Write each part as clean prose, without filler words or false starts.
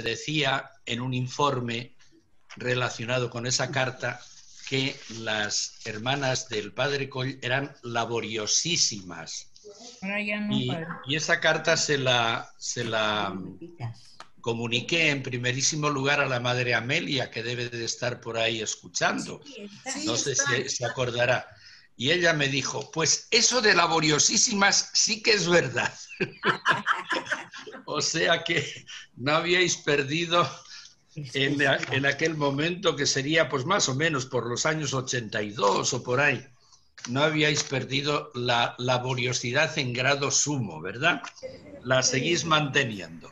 decía en un informe relacionado con esa carta que las hermanas del padre Coll eran laboriosísimas. Ahora ya no, padre. Y esa carta se la comuniqué en primerísimo lugar a la madre Amelia, que debe de estar por ahí escuchando. No sé si se acordará. Y ella me dijo, pues eso de laboriosísimas sí que es verdad. O sea que no habíais perdido en aquel momento, que sería pues más o menos por los años 82 o por ahí, no habíais perdido la laboriosidad en grado sumo, ¿verdad? La seguís manteniendo.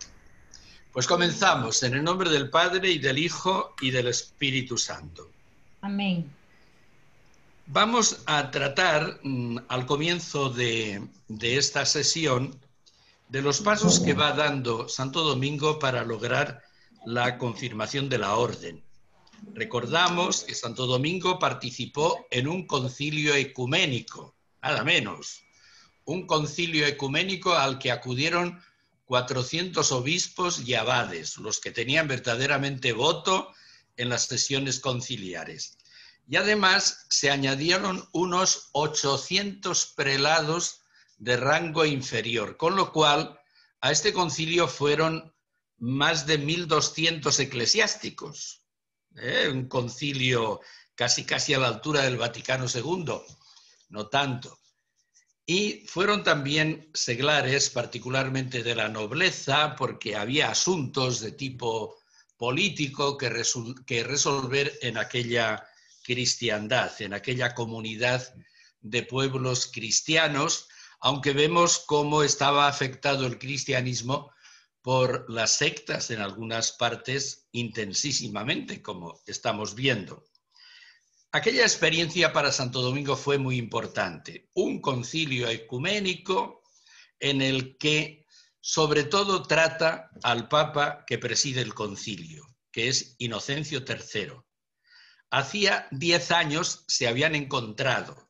Pues comenzamos en el nombre del Padre y del Hijo y del Espíritu Santo. Amén. Vamos a tratar al comienzo de esta sesión de los pasos que va dando Santo Domingo para lograr la confirmación de la orden. Recordamos que Santo Domingo participó en un concilio ecuménico, nada menos, un concilio ecuménico al que acudieron 400 obispos y abades, los que tenían verdaderamente voto en las sesiones conciliares. Y además se añadieron unos 800 prelados de rango inferior, con lo cual a este concilio fueron más de 1.200 eclesiásticos. Un concilio casi a la altura del Vaticano II, no tanto. Y fueron también seglares, particularmente de la nobleza, porque había asuntos de tipo político que resolver en aquella cristiandad, en aquella comunidad de pueblos cristianos, aunque vemos cómo estaba afectado el cristianismo por las sectas en algunas partes intensísimamente, como estamos viendo. Aquella experiencia para Santo Domingo fue muy importante. Un concilio ecuménico en el que sobre todo trata al Papa que preside el concilio, que es Inocencio III. Hacía 10 años se habían encontrado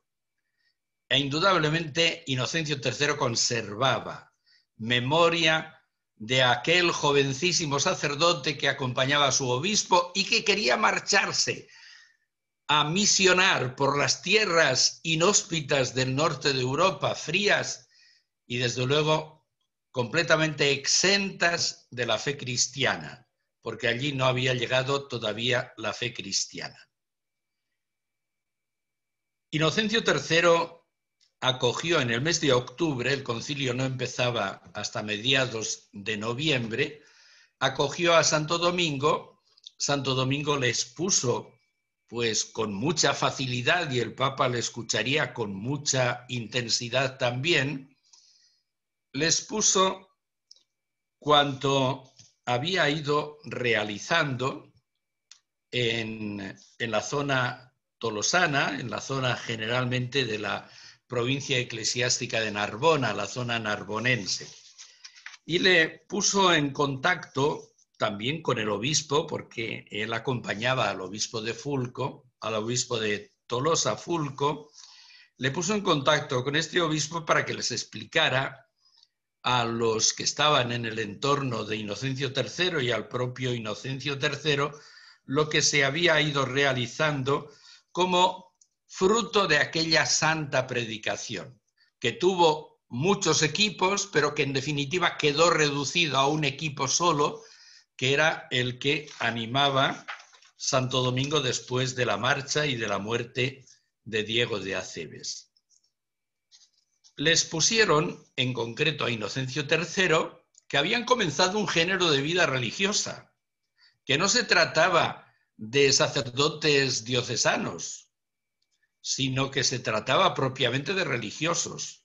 e indudablemente Inocencio III conservaba memoria de aquel jovencísimo sacerdote que acompañaba a su obispo y que quería marcharse a misionar por las tierras inhóspitas del norte de Europa, frías y desde luego completamente exentas de la fe cristiana, porque allí no había llegado todavía la fe cristiana. Inocencio III acogió en el mes de octubre, el concilio no empezaba hasta mediados de noviembre, acogió a Santo Domingo. Santo Domingo le expuso pues con mucha facilidad, y el Papa le escucharía con mucha intensidad también, le expuso cuanto había ido realizando en la zona tolosana, en la zona generalmente de la provincia eclesiástica de Narbona, la zona narbonense. Y le puso en contacto también con el obispo, porque él acompañaba al obispo de Fulco, al obispo de Tolosa Fulco, le puso en contacto con este obispo para que les explicara a los que estaban en el entorno de Inocencio III y al propio Inocencio III lo que se había ido realizando como fruto de aquella santa predicación, que tuvo muchos equipos, pero que en definitiva quedó reducido a un equipo solo, que era el que animaba Santo Domingo después de la marcha y de la muerte de Diego de Acebes. Les pusieron, en concreto a Inocencio III, que habían comenzado un género de vida religiosa, que no se trataba de sacerdotes diocesanos, sino que se trataba propiamente de religiosos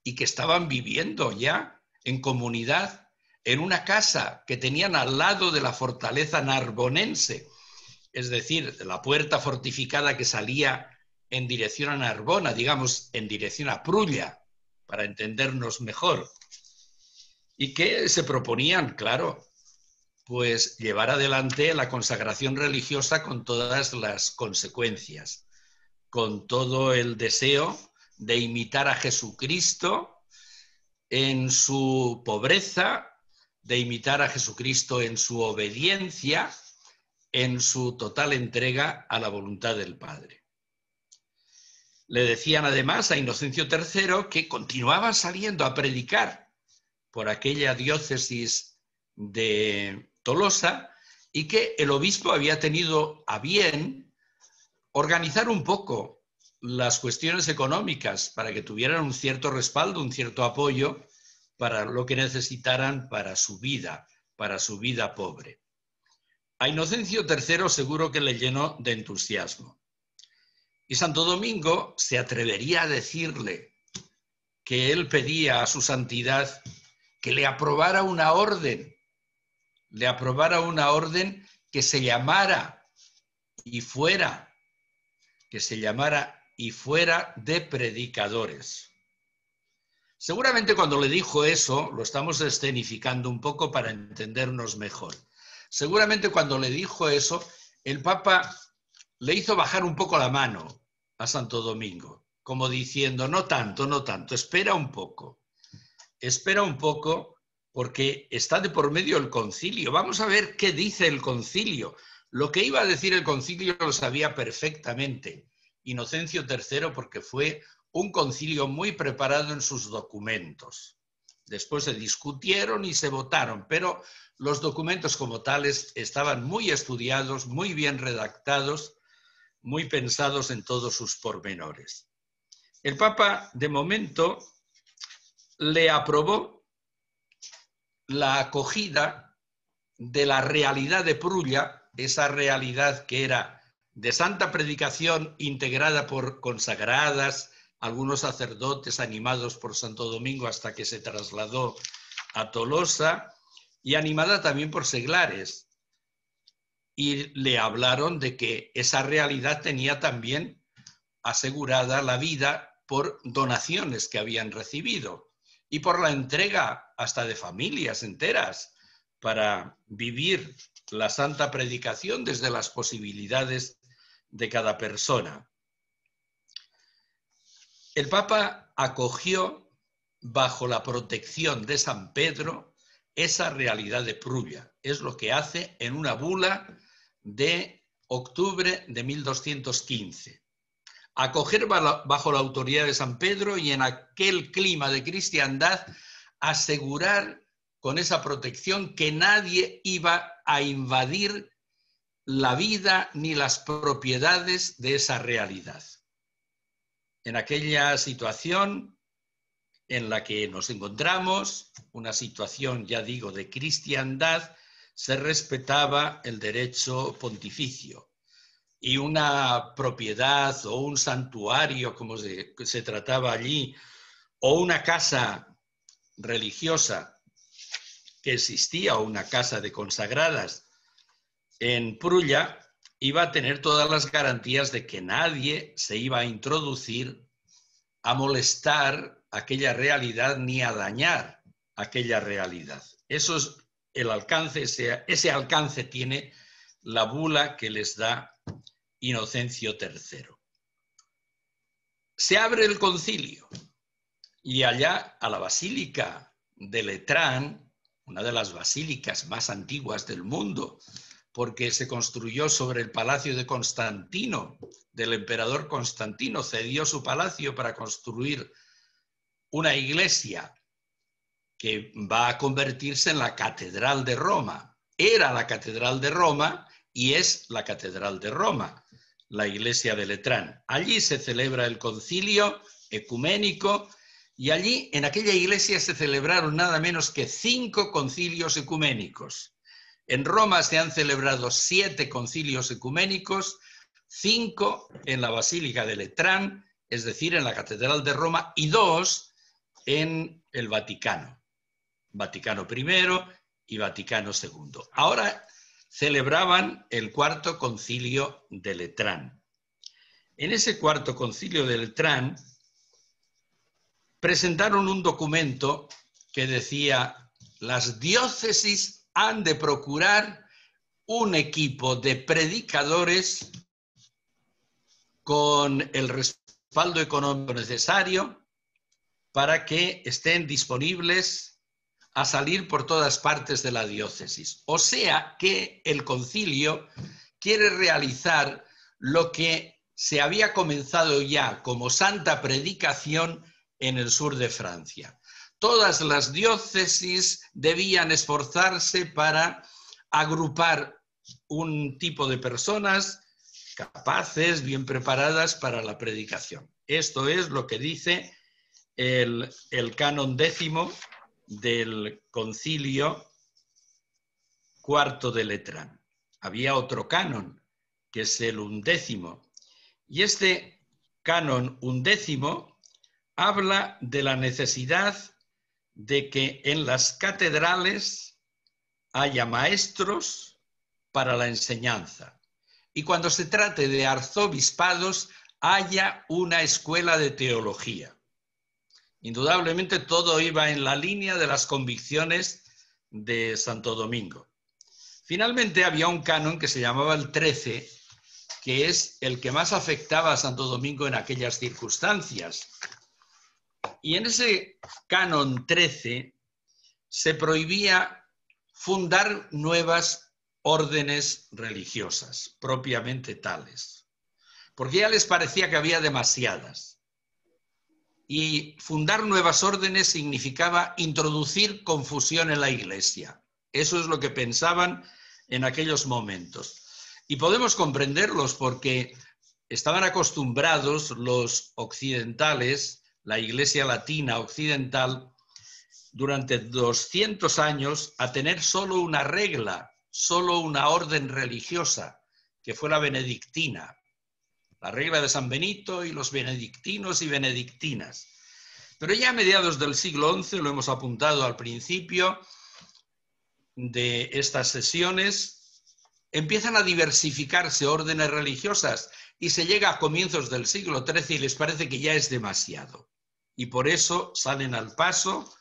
y que estaban viviendo ya en comunidad en una casa que tenían al lado de la fortaleza narbonense, es decir, de la puerta fortificada que salía en dirección a Narbona, digamos, en dirección a Prulla, para entendernos mejor, y que se proponían, claro, pues llevar adelante la consagración religiosa con todas las consecuencias, con todo el deseo de imitar a Jesucristo en su pobreza, de imitar a Jesucristo en su obediencia, en su total entrega a la voluntad del Padre. Le decían además a Inocencio III que continuaba saliendo a predicar por aquella diócesis de Tolosa y que el obispo había tenido a bien organizar un poco las cuestiones económicas para que tuvieran un cierto respaldo, un cierto apoyo para lo que necesitaran para su vida pobre. A Inocencio III seguro que le llenó de entusiasmo. Y Santo Domingo se atrevería a decirle que él pedía a su santidad que le aprobara una orden que se llamara y fuera de predicadores. Seguramente cuando le dijo eso, lo estamos escenificando un poco para entendernos mejor. Seguramente cuando le dijo eso, el Papa le hizo bajar un poco la mano a Santo Domingo, como diciendo, no tanto, espera un poco, porque está de por medio el concilio. Vamos a ver qué dice el concilio. Lo que iba a decir el concilio lo sabía perfectamente Inocencio III, porque fue un concilio muy preparado en sus documentos. Después se discutieron y se votaron, pero los documentos como tales estaban muy estudiados, muy bien redactados, muy pensados en todos sus pormenores. El Papa, de momento, le aprobó la acogida de la realidad de Prulla, esa realidad que era de santa predicación integrada por consagradas, algunos sacerdotes animados por Santo Domingo hasta que se trasladó a Tolosa, y animada también por seglares. Y le hablaron de que esa realidad tenía también asegurada la vida por donaciones que habían recibido y por la entrega hasta de familias enteras para vivir la santa predicación desde las posibilidades de cada persona. El Papa acogió bajo la protección de San Pedro esa realidad de Prulla. Es lo que hace en una bula de octubre de 1215. Acoger bajo la autoridad de San Pedro y en aquel clima de cristiandad asegurar con esa protección que nadie iba a invadir la vida ni las propiedades de esa realidad. En aquella situación en la que nos encontramos, una situación, ya digo, de cristiandad, se respetaba el derecho pontificio. Y una propiedad o un santuario, como se trataba allí, o una casa religiosa que existía, o una casa de consagradas en Prulla, iba a tener todas las garantías de que nadie se iba a introducir a molestar aquella realidad ni a dañar aquella realidad. Eso es el alcance, ese alcance tiene la bula que les da Inocencio III. Se abre el concilio y allá a la Basílica de Letrán, una de las basílicas más antiguas del mundo, porque se construyó sobre el palacio de Constantino, del emperador Constantino, cedió su palacio para construir una iglesia que va a convertirse en la Catedral de Roma. Era la Catedral de Roma y es la Catedral de Roma, la iglesia de Letrán. Allí se celebra el concilio ecuménico y allí, en aquella iglesia, se celebraron nada menos que 5 concilios ecuménicos. En Roma se han celebrado 7 concilios ecuménicos, 5 en la Basílica de Letrán, es decir, en la Catedral de Roma, y 2 en el Vaticano. Vaticano I y Vaticano II. Ahora celebraban el 4º concilio de Letrán. En ese 4º concilio de Letrán presentaron un documento que decía: las diócesis han de procurar un equipo de predicadores con el respaldo económico necesario para que estén disponibles a salir por todas partes de la diócesis. O sea que el concilio quiere realizar lo que se había comenzado ya como santa predicación en el sur de Francia. Todas las diócesis debían esforzarse para agrupar un tipo de personas capaces, bien preparadas para la predicación. Esto es lo que dice el canon 10 del concilio cuarto de Letrán. Había otro canon, que es el 11, y este canon 11 habla de la necesidad de que en las catedrales haya maestros para la enseñanza. Y cuando se trate de arzobispados, haya una escuela de teología. Indudablemente todo iba en la línea de las convicciones de Santo Domingo. Finalmente había un canon que se llamaba el 13, que es el que más afectaba a Santo Domingo en aquellas circunstancias. Y en ese canon 13 se prohibía fundar nuevas órdenes religiosas, propiamente tales, porque ya les parecía que había demasiadas. Y fundar nuevas órdenes significaba introducir confusión en la Iglesia. Eso es lo que pensaban en aquellos momentos. Y podemos comprenderlos porque estaban acostumbrados los occidentales, la Iglesia latina occidental, durante 200 años a tener solo una regla, solo una orden religiosa, que fue la benedictina. La regla de San Benito y los benedictinos y benedictinas. Pero ya a mediados del siglo XI, lo hemos apuntado al principio de estas sesiones, empiezan a diversificarse órdenes religiosas y se llega a comienzos del siglo XIII y les parece que ya es demasiado. Y por eso salen al paso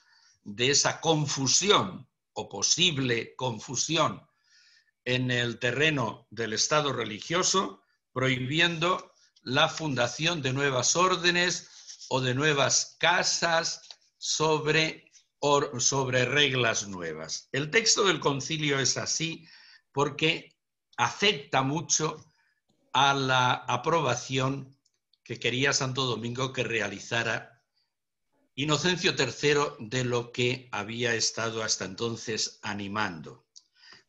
de esa confusión o posible confusión en el terreno del Estado religioso, prohibiendo la fundación de nuevas órdenes o de nuevas casas sobre reglas nuevas. El texto del concilio es así porque afecta mucho a la aprobación que quería Santo Domingo que realizara Inocencio III de lo que había estado hasta entonces animando.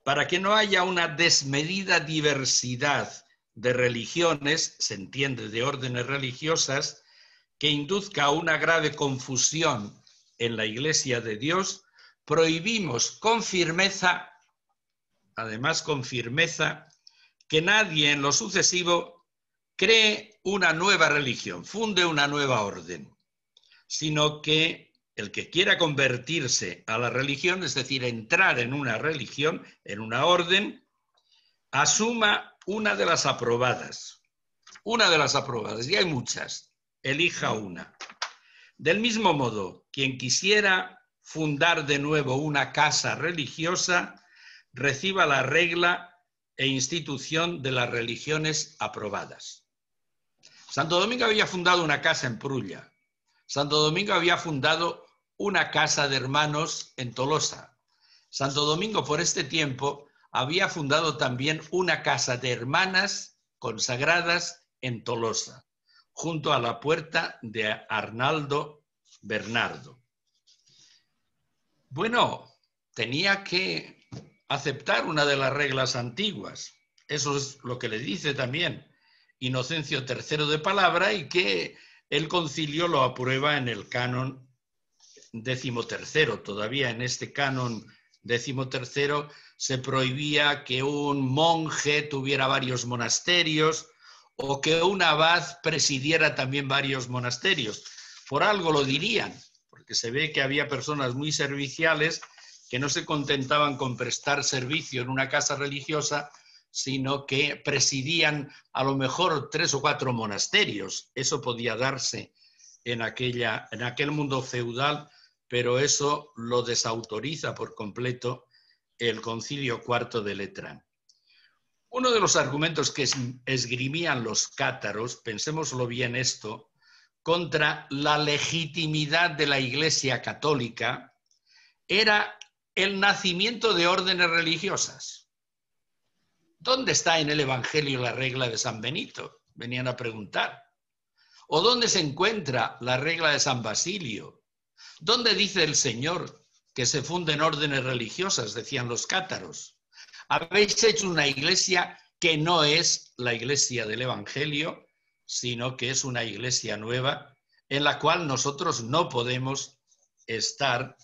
Para que no haya una desmedida diversidad de religiones, se entiende de órdenes religiosas, que induzca a una grave confusión en la Iglesia de Dios, prohibimos con firmeza, además con firmeza, que nadie en lo sucesivo cree una nueva religión, funde una nueva orden, sino que el que quiera convertirse a la religión, es decir, entrar en una religión, en una orden, asuma una de las aprobadas, y hay muchas, elija una. Del mismo modo, quien quisiera fundar de nuevo una casa religiosa, reciba la regla e institución de las religiones aprobadas. Santo Domingo había fundado una casa en Prulla. Santo Domingo había fundado una casa de hermanos en Tolosa. Santo Domingo, por este tiempo, había fundado también una casa de hermanas consagradas en Tolosa, junto a la puerta de Arnaldo Bernardo. Bueno, tenía que aceptar una de las reglas antiguas. Eso es lo que le dice también Inocencio III de palabra y que el concilio lo aprueba en el canon 13. Todavía en este canon 13 se prohibía que un monje tuviera varios monasterios o que un abad presidiera también varios monasterios. Por algo lo dirían, porque se ve que había personas muy serviciales que no se contentaban con prestar servicio en una casa religiosa, sino que presidían a lo mejor 3 o 4 monasterios. Eso podía darse en aquel mundo feudal, pero eso lo desautoriza por completo el Concilio IV de Letrán. Uno de los argumentos que esgrimían los cátaros, pensémoslo bien esto, contra la legitimidad de la Iglesia católica, era el nacimiento de órdenes religiosas. ¿Dónde está en el Evangelio la regla de San Benito? Venían a preguntar. ¿O dónde se encuentra la regla de San Basilio? ¿Dónde dice el Señor que se funden órdenes religiosas? Decían los cátaros. Habéis hecho una iglesia que no es la iglesia del Evangelio, sino que es una iglesia nueva en la cual nosotros no podemos estar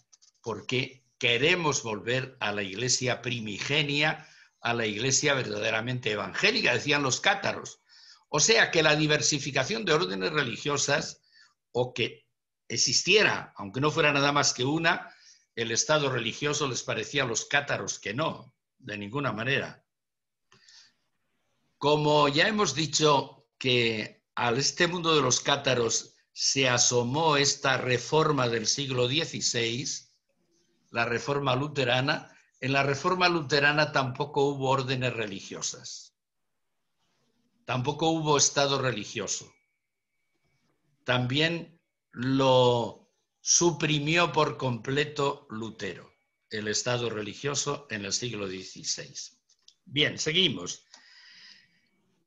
porque queremos volver a la iglesia primigenia, a la iglesia verdaderamente evangélica, decían los cátaros. O sea que la diversificación de órdenes religiosas, o que existiera, aunque no fuera nada más que una, el estado religioso les parecía a los cátaros que no, de ninguna manera. Como ya hemos dicho que a este mundo de los cátaros se asomó esta reforma del siglo XVI, la reforma luterana, en la reforma luterana tampoco hubo órdenes religiosas. Tampoco hubo estado religioso. También lo suprimió por completo Lutero, el estado religioso en el siglo XVI. Bien, seguimos.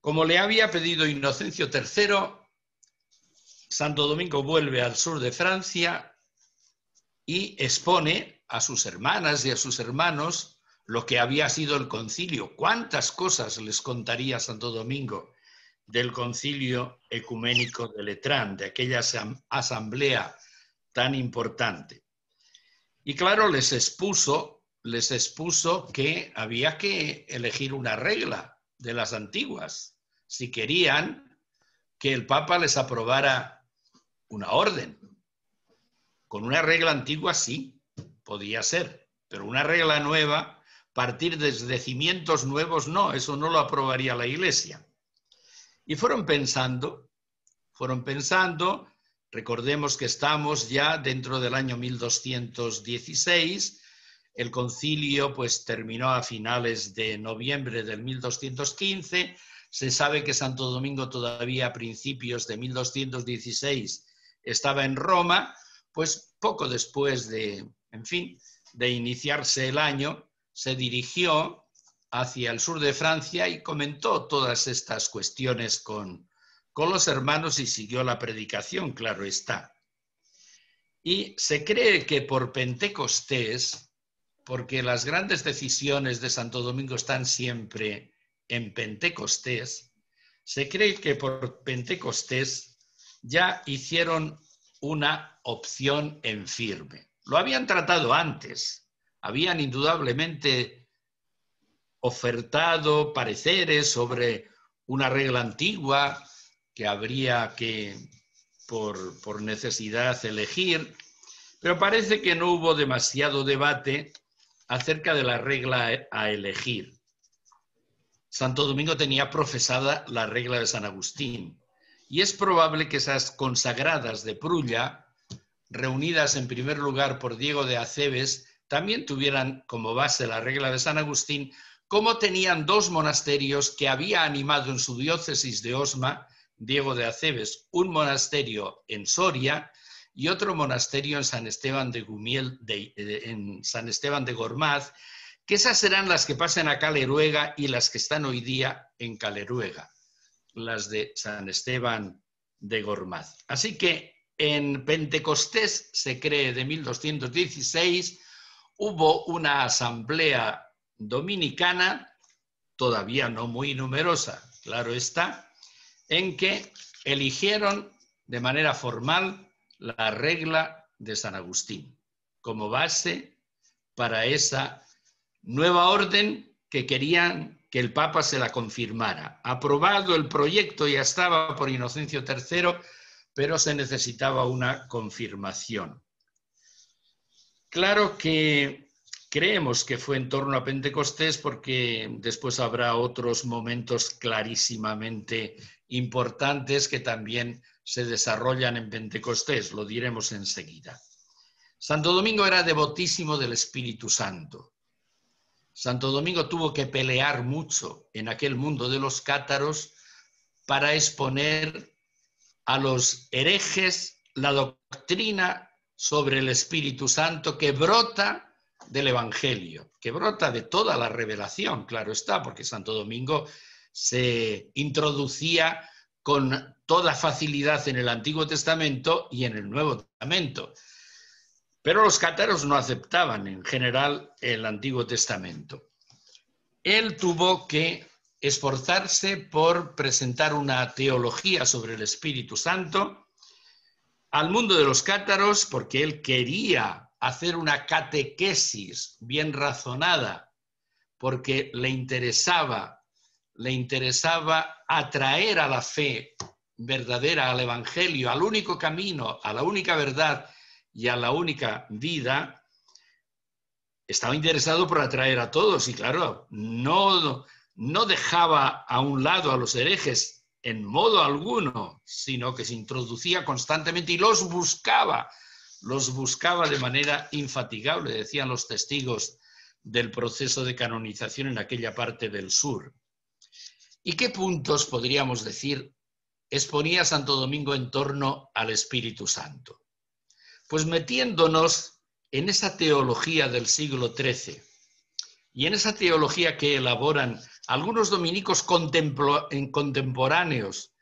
Como le había pedido Inocencio III, Santo Domingo vuelve al sur de Francia y expone a sus hermanas y a sus hermanos lo que había sido el concilio. ¿Cuántas cosas les contaría Santo Domingo del concilio ecuménico de Letrán, de aquella asamblea tan importante? Y claro, les expuso que había que elegir una regla de las antiguas, si querían que el Papa les aprobara una orden. Con una regla antigua sí, podía ser, pero una regla nueva, partir desde cimientos nuevos, no, eso no lo aprobaría la Iglesia. Y fueron pensando, recordemos que estamos ya dentro del año 1216, el concilio pues terminó a finales de noviembre del 1215, se sabe que Santo Domingo todavía a principios de 1216 estaba en Roma, pues poco después de iniciarse el año, se dirigió hacia el sur de Francia y comentó todas estas cuestiones con los hermanos y siguió la predicación, claro está. Y se cree que por Pentecostés, porque las grandes decisiones de Santo Domingo están siempre en Pentecostés, se cree que por Pentecostés ya hicieron una opción en firme. Lo habían tratado antes, habían indudablemente ofertado pareceres sobre una regla antigua que habría que, por necesidad, elegir, pero parece que no hubo demasiado debate acerca de la regla a elegir. Santo Domingo tenía profesada la regla de San Agustín, y es probable que esas consagradas de Prulla, reunidas en primer lugar por Diego de Acebes, también tuvieran como base la regla de San Agustín, como tenían dos monasterios que había animado en su diócesis de Osma, Diego de Acebes, un monasterio en Soria y otro monasterio en San Esteban de Gumiel, en San Esteban de Gormaz, que esas serán las que pasan a Caleruega y las que están hoy día en Caleruega, las de San Esteban de Gormaz. Así que en Pentecostés, se cree, de 1216, hubo una asamblea dominicana, todavía no muy numerosa, claro está, en que eligieron de manera formal la regla de San Agustín como base para esa nueva orden que querían que el Papa se la confirmara. Aprobado el proyecto, ya estaba por Inocencio III, pero se necesitaba una confirmación. Claro que creemos que fue en torno a Pentecostés porque después habrá otros momentos clarísimamente importantes que también se desarrollan en Pentecostés, lo diremos enseguida. Santo Domingo era devotísimo del Espíritu Santo. Santo Domingo tuvo que pelear mucho en aquel mundo de los cátaros para exponer a los herejes la doctrina sobre el Espíritu Santo que brota del Evangelio, que brota de toda la revelación, claro está, porque Santo Domingo se introducía con toda facilidad en el Antiguo Testamento y en el Nuevo Testamento. Pero los cátaros no aceptaban en general el Antiguo Testamento. Él tuvo que esforzarse por presentar una teología sobre el Espíritu Santo al mundo de los cátaros, porque él quería hacer una catequesis bien razonada, porque le interesaba atraer a la fe verdadera, al Evangelio, al único camino, a la única verdad y a la única vida. Estaba interesado por atraer a todos y, claro, no dejaba a un lado a los herejes en modo alguno, sino que se introducía constantemente y los buscaba de manera infatigable, decían los testigos del proceso de canonización en aquella parte del sur. ¿Y qué puntos, podríamos decir, exponía Santo Domingo en torno al Espíritu Santo? Pues metiéndonos en esa teología del siglo XIII y en esa teología que elaboran algunos dominicos contemporáneos,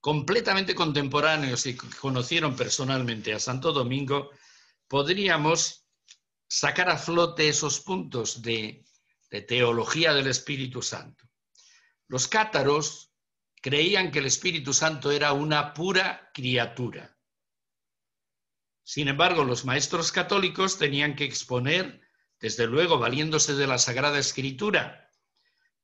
completamente contemporáneos y que conocieron personalmente a Santo Domingo, podríamos sacar a flote esos puntos de teología del Espíritu Santo. Los cátaros creían que el Espíritu Santo era una pura criatura. Sin embargo, los maestros católicos tenían que exponer, desde luego valiéndose de la Sagrada Escritura,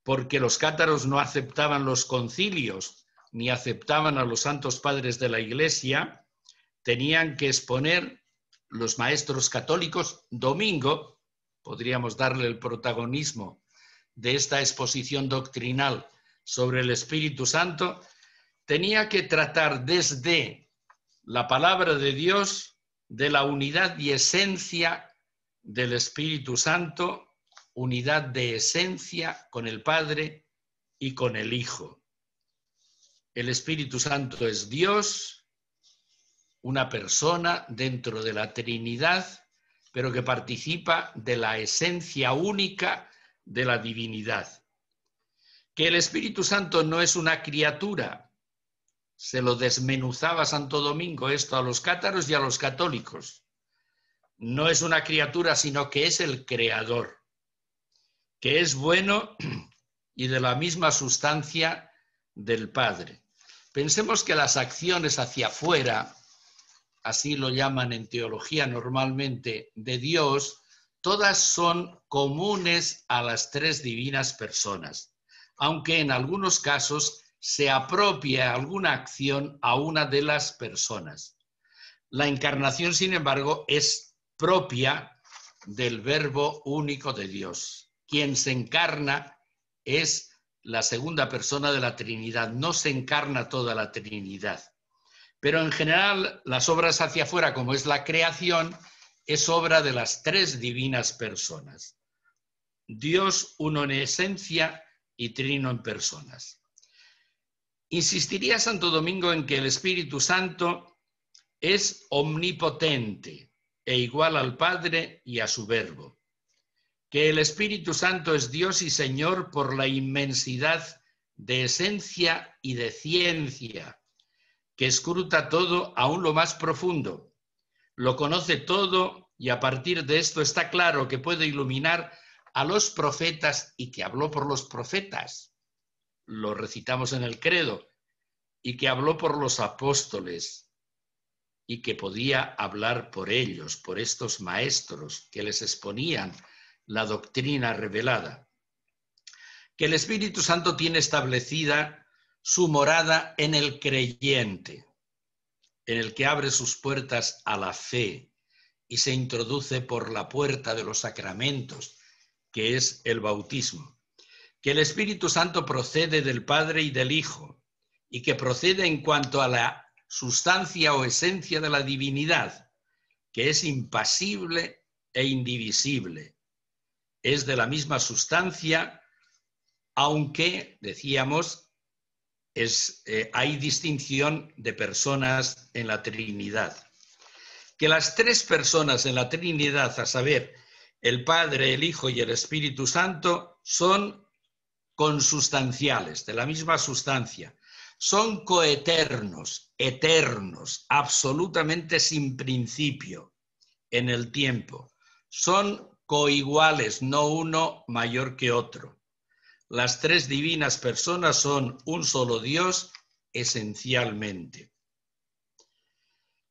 porque los cátaros no aceptaban los concilios ni aceptaban a los santos padres de la Iglesia, tenían que exponer los maestros católicos. Domingo, podríamos darle el protagonismo de esta exposición doctrinal sobre el Espíritu Santo, tenía que tratar desde la palabra de Dios de la unidad y esencia del Espíritu Santo, unidad de esencia con el Padre y con el Hijo. El Espíritu Santo es Dios, una persona dentro de la Trinidad, pero que participa de la esencia única de la divinidad. Que el Espíritu Santo no es una criatura, se lo desmenuzaba Santo Domingo esto a los cátaros y a los católicos. No es una criatura, sino que es el Creador, que es bueno y de la misma sustancia del Padre. Pensemos que las acciones hacia afuera, así lo llaman en teología normalmente, de Dios, todas son comunes a las tres divinas personas, aunque en algunos casos se apropia alguna acción a una de las personas. La encarnación, sin embargo, es propia del Verbo único de Dios. Quien se encarna es la segunda persona de la Trinidad, no se encarna toda la Trinidad. Pero en general las obras hacia afuera, como es la creación, es obra de las tres divinas personas. Dios uno en esencia y trino en personas. Insistiría Santo Domingo en que el Espíritu Santo es omnipotente e igual al Padre y a su Verbo. Que el Espíritu Santo es Dios y Señor por la inmensidad de esencia y de ciencia, que escruta todo aún lo más profundo, lo conoce todo y a partir de esto está claro que puede iluminar a los profetas y que habló por los profetas, lo recitamos en el credo, y que habló por los apóstoles y que podía hablar por ellos, por estos maestros que les exponían la doctrina revelada. Que el Espíritu Santo tiene establecida su morada en el creyente, en el que abre sus puertas a la fe y se introduce por la puerta de los sacramentos, que es el bautismo. Que el Espíritu Santo procede del Padre y del Hijo, y que procede en cuanto a la sustancia o esencia de la divinidad, que es impasible e indivisible. Es de la misma sustancia, aunque, decíamos, hay distinción de personas en la Trinidad. que las tres personas en la Trinidad, a saber, el Padre, el Hijo y el Espíritu Santo, son consustanciales, de la misma sustancia. Son coeternos, eternos, absolutamente sin principio en el tiempo. Son coiguales, no uno mayor que otro. Las tres divinas personas son un solo Dios esencialmente.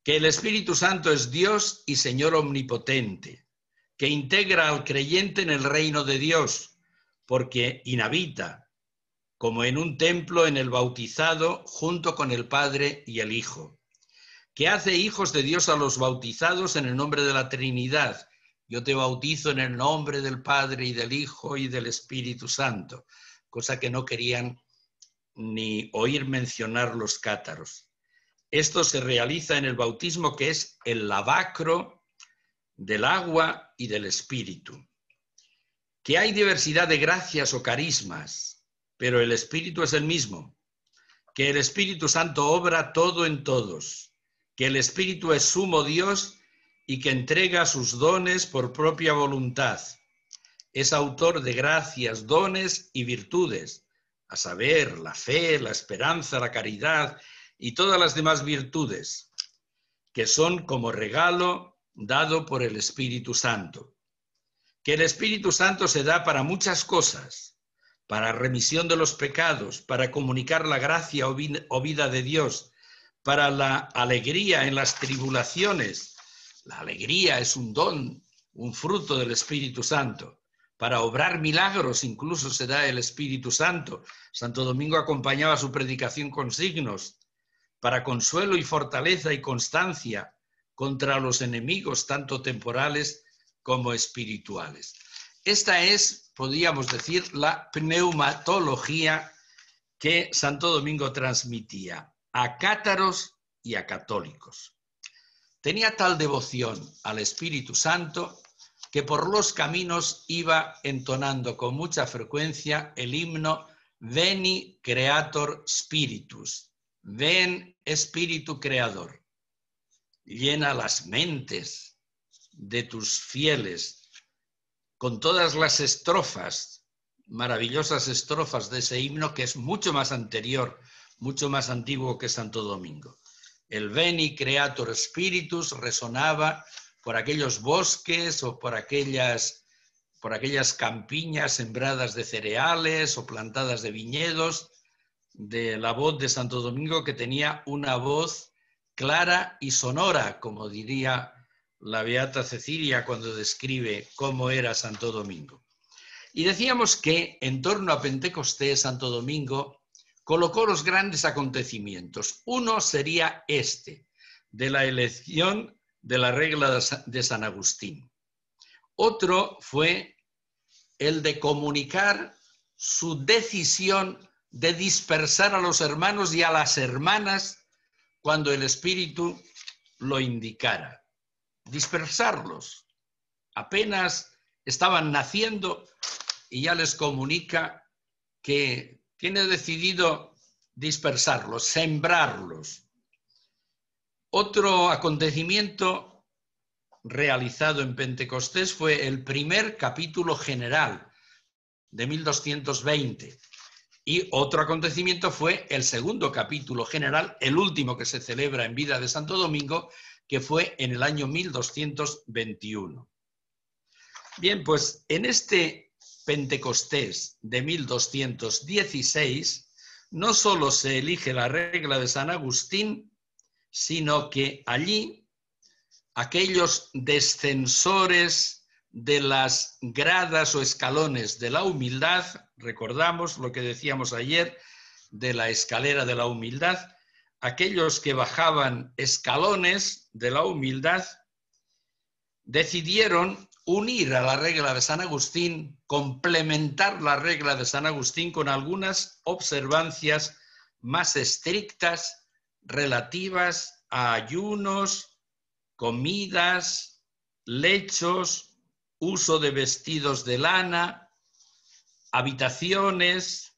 Que el Espíritu Santo es Dios y Señor omnipotente, que integra al creyente en el reino de Dios, porque inhabita, como en un templo, en el bautizado, junto con el Padre y el Hijo, que hace hijos de Dios a los bautizados en el nombre de la Trinidad. Yo te bautizo en el nombre del Padre y del Hijo y del Espíritu Santo, cosa que no querían ni oír mencionar los cátaros. Esto se realiza en el bautismo, que es el lavacro del agua y del Espíritu. Que hay diversidad de gracias o carismas, pero el Espíritu es el mismo. Que el Espíritu Santo obra todo en todos. Que el Espíritu es sumo Dios y que entrega sus dones por propia voluntad. Es autor de gracias, dones y virtudes, a saber, la fe, la esperanza, la caridad y todas las demás virtudes, que son como regalo dado por el Espíritu Santo. Que el Espíritu Santo se da para muchas cosas, para remisión de los pecados, para comunicar la gracia o vida de Dios, para la alegría en las tribulaciones. La alegría es un don, un fruto del Espíritu Santo. Para obrar milagros incluso se da el Espíritu Santo. Santo Domingo acompañaba su predicación con signos. Para consuelo y fortaleza y constancia contra los enemigos, tanto temporales como espirituales. Esta es, podríamos decir, la pneumatología que Santo Domingo transmitía a cátaros y a católicos. Tenía tal devoción al Espíritu Santo que por los caminos iba entonando con mucha frecuencia el himno Veni Creator Spiritus, ven Espíritu Creador, llena las mentes de tus fieles, con todas las estrofas, maravillosas estrofas de ese himno que es mucho más anterior, mucho más antiguo que Santo Domingo. El Veni Creator Spiritus resonaba por aquellos bosques o por aquellas campiñas sembradas de cereales o plantadas de viñedos, de la voz de Santo Domingo, que tenía una voz clara y sonora, como diría la Beata Cecilia cuando describe cómo era Santo Domingo. Y decíamos que en torno a Pentecostés, Santo Domingo colocó los grandes acontecimientos. Uno sería este, de la elección de la regla de San Agustín. Otro fue el de comunicar su decisión de dispersar a los hermanos y a las hermanas cuando el Espíritu lo indicara. Dispersarlos. Apenas estaban naciendo y ya les comunica que tiene decidido dispersarlos, sembrarlos. Otro acontecimiento realizado en Pentecostés fue el primer capítulo general de 1220. Y otro acontecimiento fue el segundo capítulo general, el último que se celebra en vida de Santo Domingo, que fue en el año 1221. Bien, pues en este Pentecostés de 1216 no solo se elige la regla de San Agustín, sino que allí aquellos descensores de las gradas o escalones de la humildad, recordamos lo que decíamos ayer de la escalera de la humildad, aquellos que bajaban escalones de la humildad decidieron unir a la regla de San Agustín, complementar la regla de San Agustín con algunas observancias más estrictas relativas a ayunos, comidas, lechos, uso de vestidos de lana, habitaciones,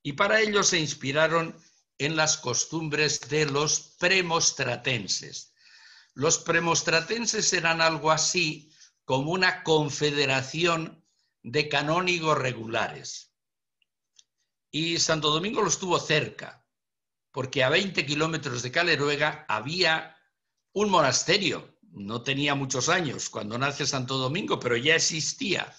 y para ello se inspiraron en las costumbres de los premostratenses. Los premostratenses eran algo así como una confederación de canónigos regulares. Y Santo Domingo lo estuvo cerca, porque a 20 kilómetros de Caleruega había un monasterio. No tenía muchos años cuando nace Santo Domingo, pero ya existía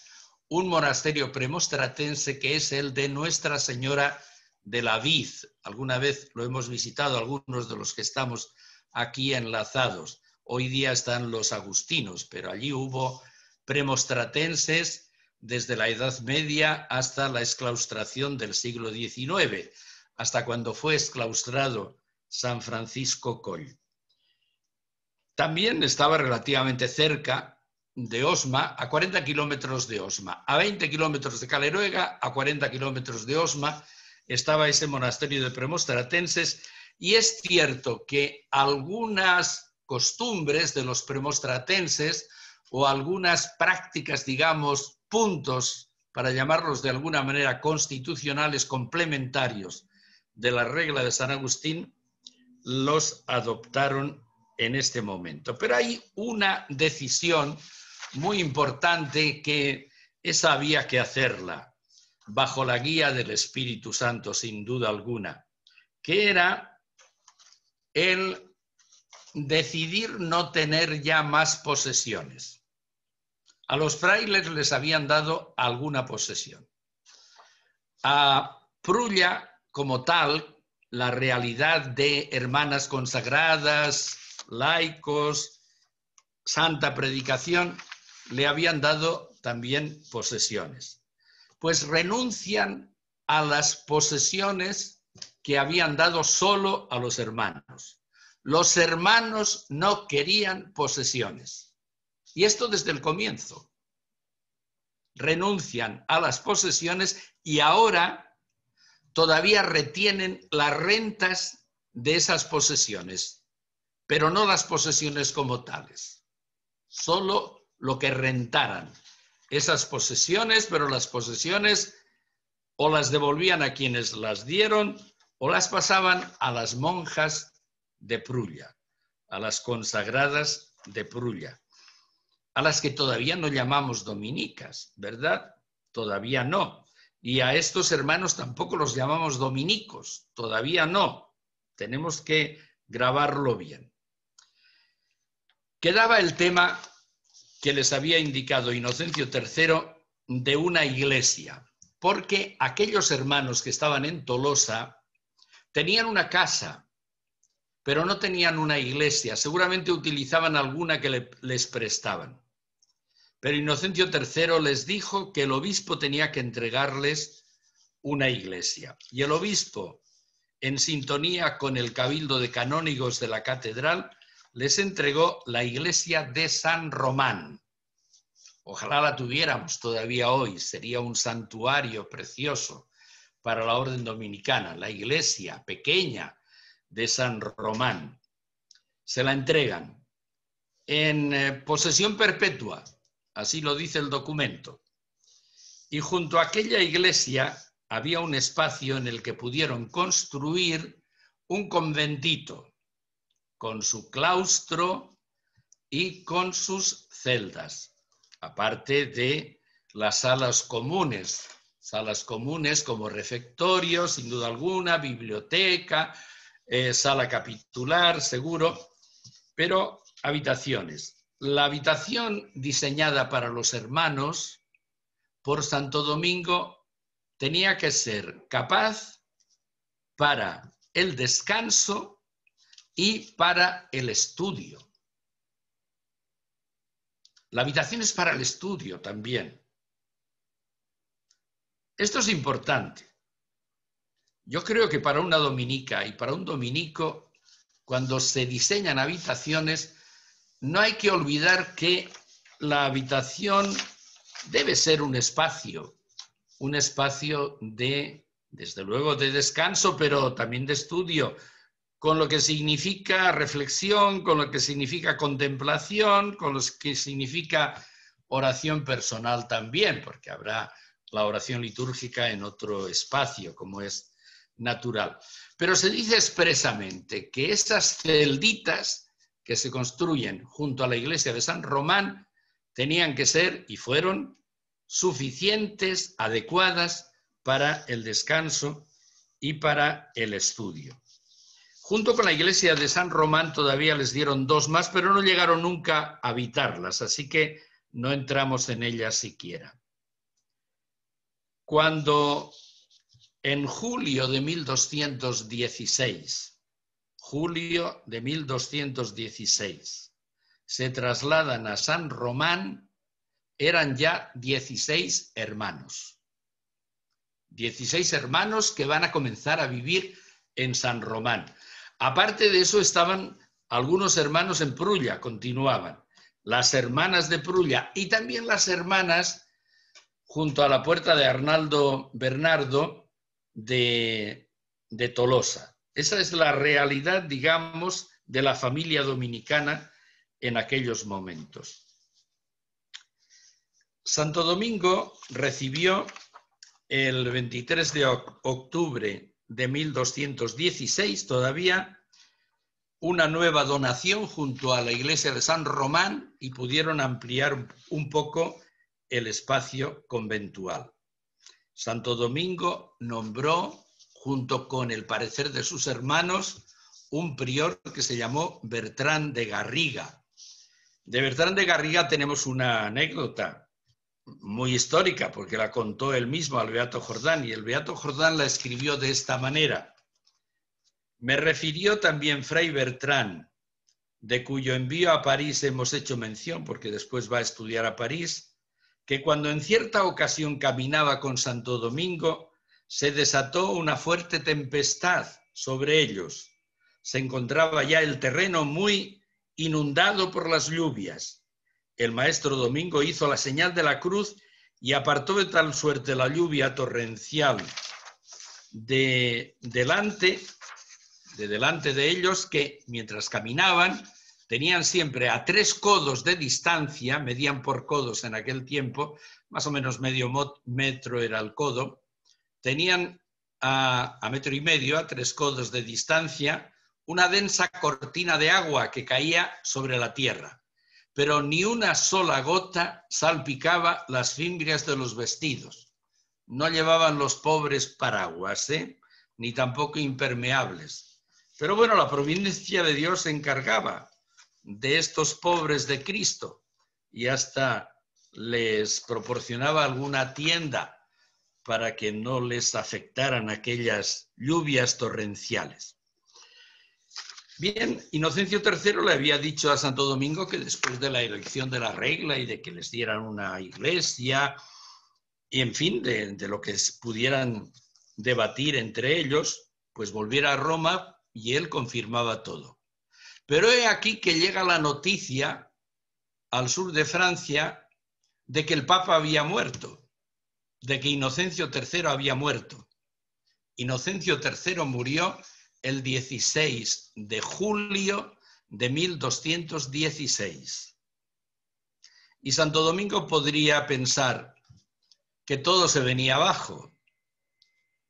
un monasterio premostratense que es el de Nuestra Señora de la Vid. Alguna vez lo hemos visitado algunos de los que estamos aquí enlazados. Hoy día están los agustinos, pero allí hubo premostratenses desde la Edad Media hasta la exclaustración del siglo XIX, hasta cuando fue exclaustrado San Francisco Coll. También estaba relativamente cerca de Osma, a 40 kilómetros de Osma. A 20 kilómetros de Caleruega, a 40 kilómetros de Osma, estaba ese monasterio de premostratenses, y es cierto que algunas costumbres de los premostratenses o algunas prácticas, digamos, puntos, para llamarlos de alguna manera constitucionales complementarios de la regla de San Agustín, los adoptaron en este momento. Pero hay una decisión muy importante que esa había que hacerla bajo la guía del Espíritu Santo, sin duda alguna, que era el decidir no tener ya más posesiones. A los frailes les habían dado alguna posesión. A Prulla, como tal, la realidad de hermanas consagradas, laicos, santa predicación, le habían dado también posesiones. Pues renuncian a las posesiones que habían dado solo a los hermanos. Los hermanos no querían posesiones. Y esto desde el comienzo. Renuncian a las posesiones y ahora todavía retienen las rentas de esas posesiones, pero no las posesiones como tales. Solo lo que rentaran esas posesiones, pero las posesiones o las devolvían a quienes las dieron o las pasaban a las monjas de Prulla, a las consagradas de Prulla, a las que todavía no llamamos dominicas, ¿verdad? Todavía no. Y a estos hermanos tampoco los llamamos dominicos, todavía no. Tenemos que grabarlo bien. Quedaba el tema que les había indicado Inocencio III de una iglesia, porque aquellos hermanos que estaban en Tolosa tenían una casa, pero no tenían una iglesia. Seguramente utilizaban alguna que les prestaban. Pero Inocencio III les dijo que el obispo tenía que entregarles una iglesia. Y el obispo, en sintonía con el cabildo de canónigos de la catedral, les entregó la iglesia de San Román. Ojalá la tuviéramos todavía hoy, sería un santuario precioso para la orden dominicana, la iglesia pequeña de San Román. Se la entregan en posesión perpetua, así lo dice el documento. Y junto a aquella iglesia había un espacio en el que pudieron construir un conventito con su claustro y con sus celdas, aparte de las salas comunes como refectorio, sin duda alguna, biblioteca, sala capitular, seguro, pero habitaciones. La habitación diseñada para los hermanos por Santo Domingo tenía que ser capaz para el descanso y para el estudio. La habitación es para el estudio también. Esto es importante. Yo creo que para una dominica y para un dominico, cuando se diseñan habitaciones, no hay que olvidar que la habitación debe ser un espacio de, desde luego, de descanso, pero también de estudio, con lo que significa reflexión, con lo que significa contemplación, con lo que significa oración personal también, porque habrá la oración litúrgica en otro espacio, como es natural. Pero se dice expresamente que esas celditas que se construyen junto a la iglesia de San Román tenían que ser, y fueron, suficientes, adecuadas para el descanso y para el estudio. Junto con la iglesia de San Román todavía les dieron 2 más, pero no llegaron nunca a habitarlas, así que no entramos en ellas siquiera. Cuando en julio de 1216, se trasladan a San Román, eran ya 16 hermanos. 16 hermanos que van a comenzar a vivir en San Román. Aparte de eso estaban algunos hermanos en Prulla, continuaban. Las hermanas de Prulla y también las hermanas junto a la puerta de Arnaldo Bernardo de Tolosa. Esa es la realidad, digamos, de la familia dominicana en aquellos momentos. Santo Domingo recibió el 23 de octubre de 1216 todavía una nueva donación junto a la iglesia de San Román y pudieron ampliar un poco el espacio conventual. Santo Domingo nombró, junto con el parecer de sus hermanos, un prior que se llamó Bertrán de Garriga. De Bertrán de Garriga tenemos una anécdota muy histórica, porque la contó él mismo al Beato Jordán, y el Beato Jordán la escribió de esta manera. Me refirió también Fray Bertrán, de cuyo envío a París hemos hecho mención, porque después va a estudiar a París, que cuando en cierta ocasión caminaba con Santo Domingo, se desató una fuerte tempestad sobre ellos. Se encontraba ya el terreno muy inundado por las lluvias. El maestro Domingo hizo la señal de la cruz y apartó de tal suerte la lluvia torrencial de delante de ellos que, mientras caminaban, tenían siempre a 3 codos de distancia, medían por codos en aquel tiempo, más o menos medio metro era el codo, tenían a 1,5 metros, a 3 codos de distancia, una densa cortina de agua que caía sobre la tierra, pero ni una sola gota salpicaba las fimbrias de los vestidos. No llevaban los pobres paraguas, ni tampoco impermeables. Pero bueno, la providencia de Dios se encargaba de estos pobres de Cristo y hasta les proporcionaba alguna tienda para que no les afectaran aquellas lluvias torrenciales. Bien, Inocencio III le había dicho a Santo Domingo que después de la elección de la regla y de que les dieran una iglesia y, en fin, de lo que pudieran debatir entre ellos, pues volviera a Roma y él confirmaba todo. Pero he aquí que llega la noticia al sur de Francia de que el Papa había muerto, de que Inocencio III había muerto. Inocencio III murió el 16 de julio de 1216. Y Santo Domingo podría pensar que todo se venía abajo,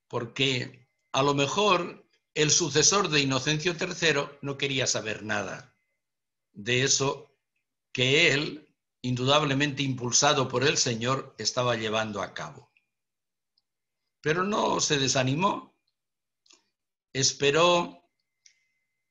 porque a lo mejor el sucesor de Inocencio III no quería saber nada de eso que él, indudablemente impulsado por el Señor, estaba llevando a cabo. Pero no se desanimó. Esperó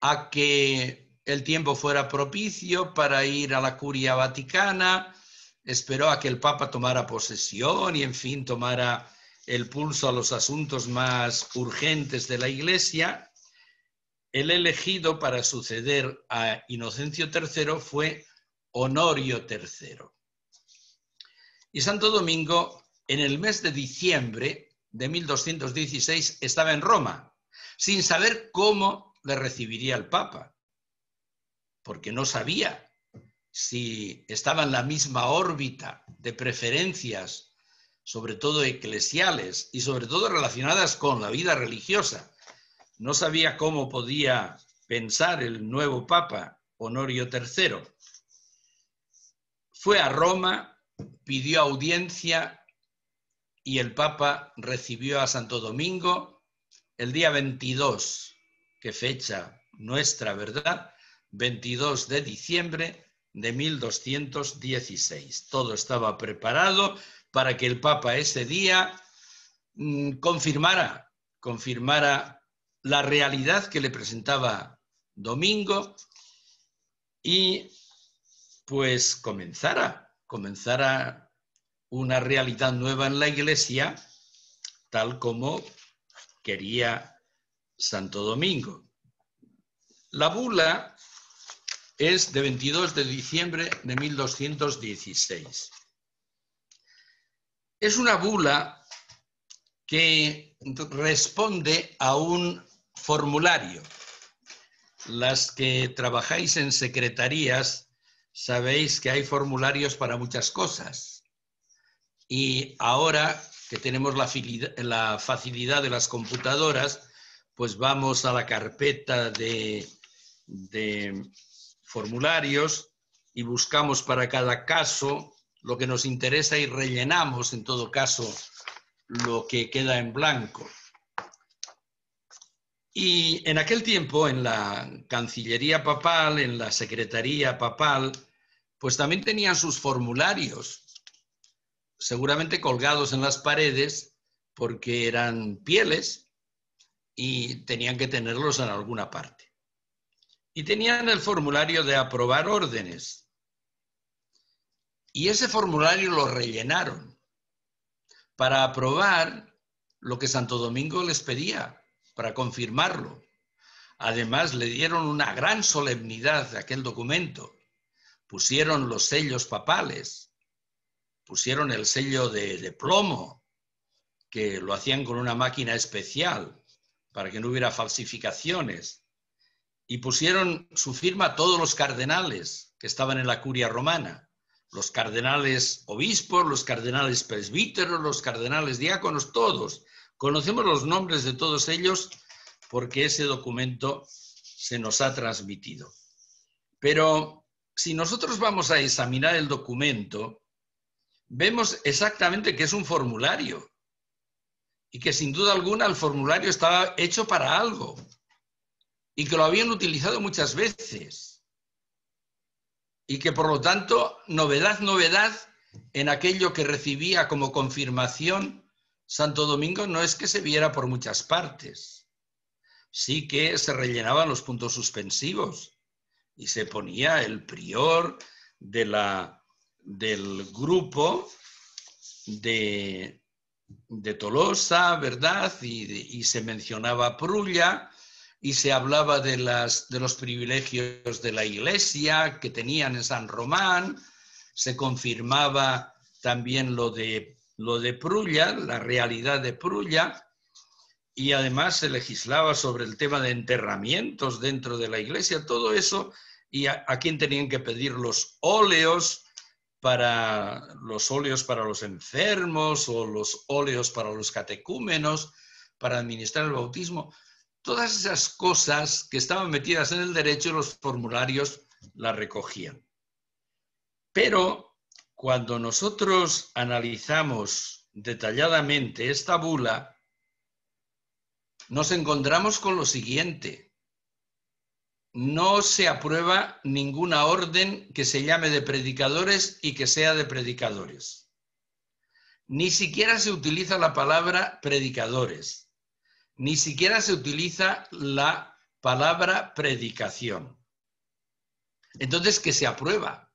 a que el tiempo fuera propicio para ir a la curia vaticana, esperó a que el Papa tomara posesión y, en fin, tomara el pulso a los asuntos más urgentes de la Iglesia. El elegido para suceder a Inocencio III fue Honorio III. Y Santo Domingo, en el mes de diciembre de 1216, estaba en Roma, sin saber cómo le recibiría el Papa, porque no sabía si estaba en la misma órbita de preferencias, sobre todo eclesiales y sobre todo relacionadas con la vida religiosa. No sabía cómo podía pensar el nuevo Papa, Honorio III. Fue a Roma, pidió audiencia y el Papa recibió a Santo Domingo el día 22, que fecha nuestra, ¿verdad?, 22 de diciembre de 1216. Todo estaba preparado para que el Papa ese día confirmara la realidad que le presentaba Domingo y pues comenzara una realidad nueva en la Iglesia, tal como quería Santo Domingo. La bula es de 22 de diciembre de 1216. Es una bula que responde a un formulario. Las que trabajáis en secretarías sabéis que hay formularios para muchas cosas. Y ahora que tenemos la facilidad de las computadoras, pues vamos a la carpeta de formularios y buscamos para cada caso lo que nos interesa y rellenamos, en todo caso, lo que queda en blanco. Y en aquel tiempo, en la Cancillería Papal, en la Secretaría Papal, pues también tenían sus formularios, seguramente colgados en las paredes, porque eran pieles y tenían que tenerlos en alguna parte. Y tenían el formulario de aprobar órdenes. Y ese formulario lo rellenaron para aprobar lo que Santo Domingo les pedía, para confirmarlo. Además, le dieron una gran solemnidad a aquel documento. Pusieron los sellos papales, pusieron el sello de plomo, que lo hacían con una máquina especial para que no hubiera falsificaciones, y pusieron su firma a todos los cardenales que estaban en la curia romana, los cardenales obispos, los cardenales presbíteros, los cardenales diáconos, todos. Conocemos los nombres de todos ellos porque ese documento se nos ha transmitido. Pero si nosotros vamos a examinar el documento, vemos exactamente que es un formulario y que sin duda alguna el formulario estaba hecho para algo y que lo habían utilizado muchas veces y que por lo tanto novedad en aquello que recibía como confirmación Santo Domingo no es que se viera por muchas partes. Sí que se rellenaban los puntos suspensivos y se ponía el prior del grupo de Tolosa, ¿verdad? Y se mencionaba Prulla y se hablaba de los privilegios de la Iglesia que tenían en San Román. Se confirmaba también lo de Prulla, la realidad de Prulla, y además se legislaba sobre el tema de enterramientos dentro de la Iglesia, todo eso, y a quién tenían que pedir los óleos para los enfermos o los óleos para los catecúmenos, para administrar el bautismo. Todas esas cosas que estaban metidas en el derecho, los formularios las recogían. Pero cuando nosotros analizamos detalladamente esta bula, nos encontramos con lo siguiente. No se aprueba ninguna orden que se llame de predicadores y que sea de predicadores. Ni siquiera se utiliza la palabra predicadores. Ni siquiera se utiliza la palabra predicación. Entonces, ¿qué se aprueba?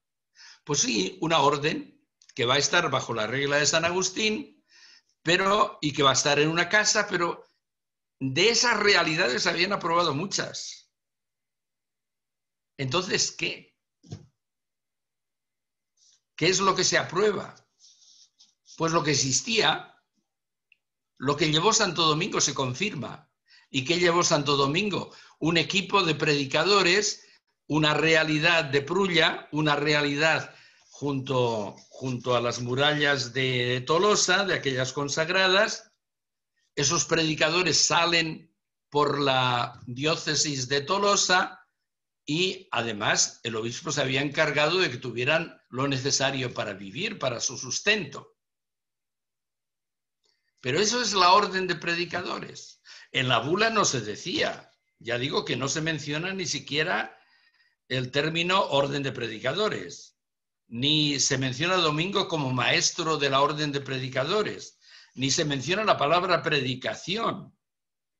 Pues sí, una orden que va a estar bajo la regla de San Agustín, y que va a estar en una casa, pero de esas realidades habían aprobado muchas. Entonces, ¿qué? ¿Qué es lo que se aprueba? Pues lo que existía, lo que llevó Santo Domingo se confirma. ¿Y qué llevó Santo Domingo? Un equipo de predicadores, una realidad de Prulla, una realidad junto a las murallas de Tolosa, de aquellas consagradas. Esos predicadores salen por la diócesis de Tolosa y además el obispo se había encargado de que tuvieran lo necesario para vivir, para su sustento. Pero eso es la orden de predicadores. En la bula no se decía, ya digo que no se menciona ni siquiera el término orden de predicadores, ni se menciona a Domingo como maestro de la orden de predicadores, ni se menciona la palabra predicación,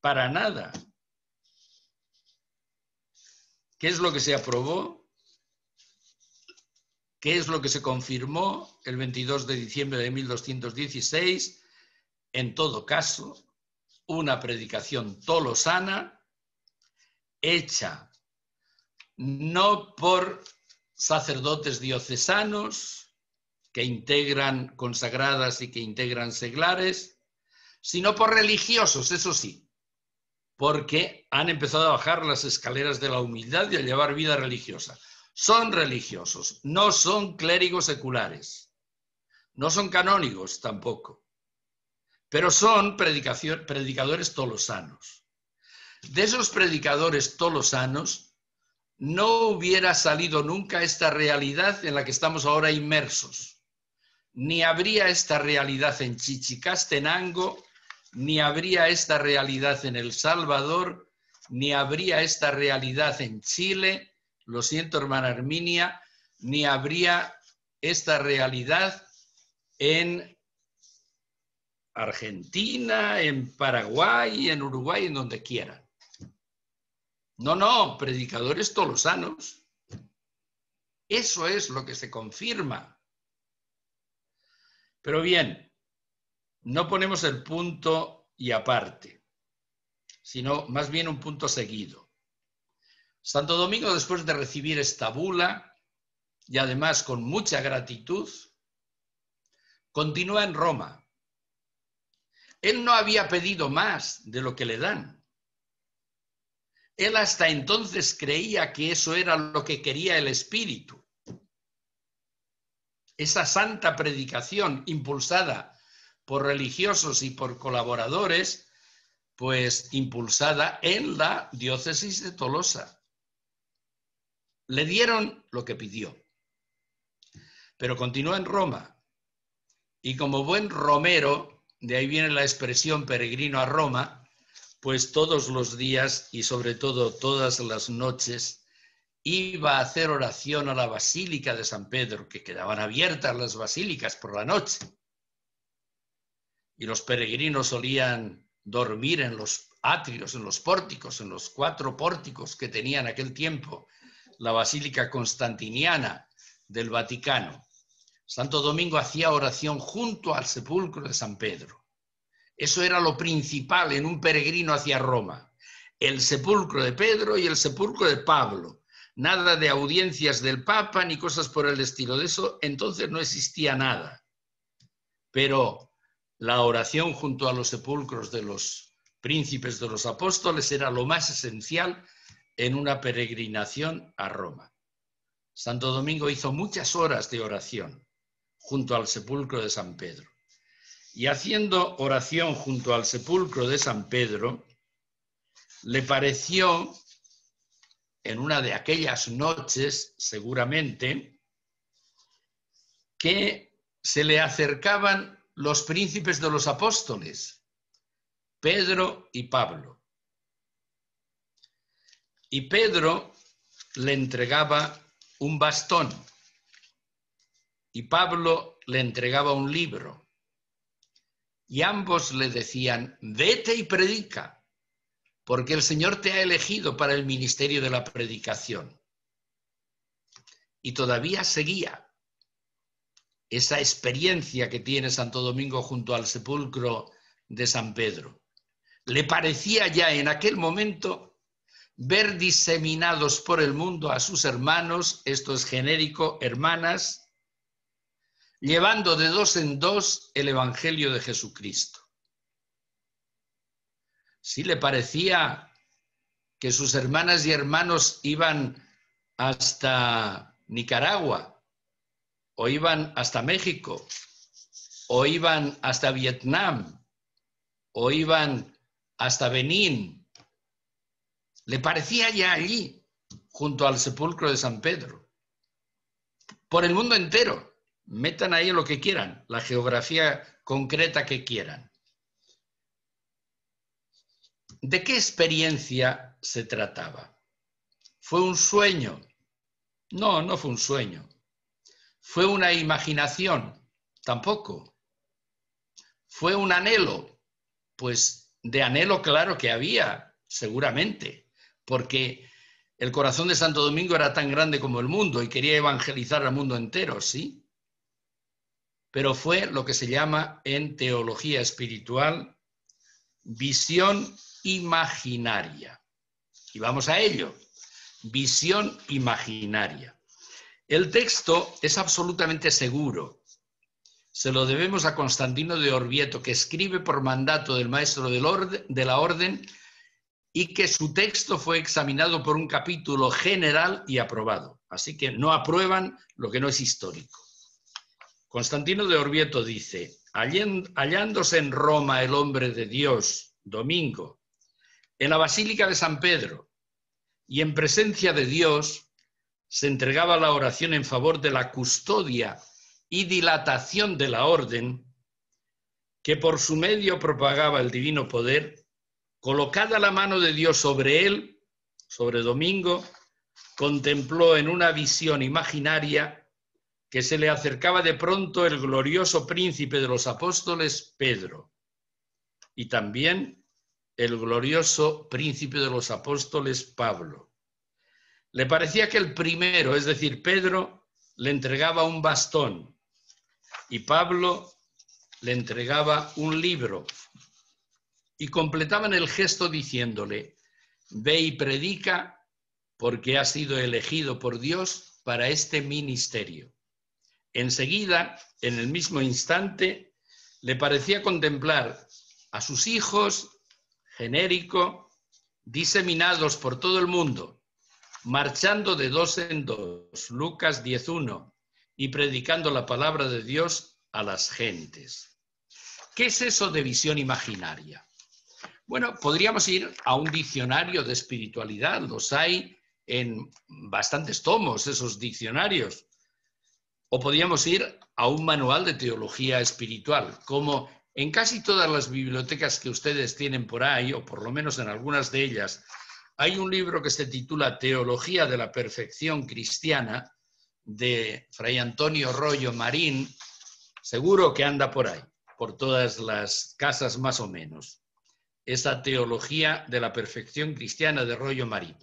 para nada. ¿Qué es lo que se aprobó? ¿Qué es lo que se confirmó el 22 de diciembre de 1216? En todo caso, una predicación tolosana hecha no por sacerdotes diocesanos que integran consagradas y que integran seglares, sino por religiosos, eso sí, porque han empezado a bajar las escaleras de la humildad y a llevar vida religiosa. Son religiosos, no son clérigos seculares, no son canónigos tampoco, pero son predicadores tolosanos. De esos predicadores tolosanos no hubiera salido nunca esta realidad en la que estamos ahora inmersos. Ni habría esta realidad en Chichicastenango, ni habría esta realidad en El Salvador, ni habría esta realidad en Chile, lo siento, hermana Herminia, ni habría esta realidad en Argentina, en Paraguay, en Uruguay, en donde quieran. No, predicadores tolosanos. Eso es lo que se confirma. Pero bien, no ponemos el punto y aparte, sino más bien un punto seguido. Santo Domingo, después de recibir esta bula, y además con mucha gratitud, continúa en Roma. Él no había pedido más de lo que le dan. Él hasta entonces creía que eso era lo que quería el Espíritu. Esa santa predicación impulsada por religiosos y por colaboradores, pues impulsada en la diócesis de Tolosa. Le dieron lo que pidió, pero continuó en Roma. Y como buen romero, de ahí viene la expresión peregrino a Roma, pues todos los días y sobre todo todas las noches iba a hacer oración a la Basílica de San Pedro, que quedaban abiertas las basílicas por la noche. Y los peregrinos solían dormir en los atrios, en los pórticos, en los 4 pórticos que tenía en aquel tiempo la Basílica Constantiniana del Vaticano. Santo Domingo hacía oración junto al sepulcro de San Pedro. Eso era lo principal en un peregrino hacia Roma. El sepulcro de Pedro y el sepulcro de Pablo. Nada de audiencias del Papa ni cosas por el estilo. De eso entonces no existía nada. Pero la oración junto a los sepulcros de los príncipes de los apóstoles era lo más esencial en una peregrinación a Roma. Santo Domingo hizo muchas horas de oración junto al sepulcro de San Pedro. Y haciendo oración junto al sepulcro de San Pedro, le pareció, en una de aquellas noches, seguramente, que se le acercaban los príncipes de los apóstoles, Pedro y Pablo. Y Pedro le entregaba un bastón y Pablo le entregaba un libro. Y ambos le decían, vete y predica, porque el Señor te ha elegido para el ministerio de la predicación. Y todavía seguía esa experiencia que tiene Santo Domingo junto al sepulcro de San Pedro. Le parecía ya en aquel momento ver diseminados por el mundo a sus hermanos, esto es genérico, hermanas, llevando de 2 en 2 el Evangelio de Jesucristo. Sí le parecía que sus hermanas y hermanos iban hasta Nicaragua, o iban hasta México, o iban hasta Vietnam, o iban hasta Benín. Le parecía ya allí, junto al sepulcro de San Pedro. Por el mundo entero. Metan ahí lo que quieran, la geografía concreta que quieran. ¿De qué experiencia se trataba? ¿Fue un sueño? No, no fue un sueño. ¿Fue una imaginación? Tampoco. ¿Fue un anhelo? Pues de anhelo claro que había, seguramente, porque el corazón de Santo Domingo era tan grande como el mundo y quería evangelizar al mundo entero, ¿sí? Pero fue lo que se llama en teología espiritual visión imaginaria. Y vamos a ello. Visión imaginaria. El texto es absolutamente seguro. Se lo debemos a Constantino de Orvieto, que escribe por mandato del maestro de la orden y que su texto fue examinado por un capítulo general y aprobado. Así que no aprueban lo que no es histórico. Constantino de Orvieto dice: hallándose en Roma el hombre de Dios, Domingo, en la Basílica de San Pedro, y en presencia de Dios, se entregaba la oración en favor de la custodia y dilatación de la orden, que por su medio propagaba el divino poder. Colocada la mano de Dios sobre él, sobre Domingo, contempló en una visión imaginaria que se le acercaba de pronto el glorioso príncipe de los apóstoles, Pedro, y también el glorioso príncipe de los apóstoles, Pablo. Le parecía que el primero, es decir, Pedro, le entregaba un bastón y Pablo le entregaba un libro, y completaban el gesto diciéndole: ve y predica, porque has sido elegido por Dios para este ministerio. Enseguida, en el mismo instante, le parecía contemplar a sus hijos, genérico, diseminados por todo el mundo, marchando de dos en dos, Lucas 10:1, y predicando la palabra de Dios a las gentes. ¿Qué es eso de visión imaginaria? Bueno, podríamos ir a un diccionario de espiritualidad, los hay en bastantes tomos esos diccionarios, o podríamos ir a un manual de teología espiritual, como en casi todas las bibliotecas que ustedes tienen por ahí, o por lo menos en algunas de ellas, hay un libro que se titula Teología de la Perfección Cristiana, de Fray Antonio Royo Marín, seguro que anda por ahí, por todas las casas más o menos. Esa Teología de la Perfección Cristiana de Royo Marín.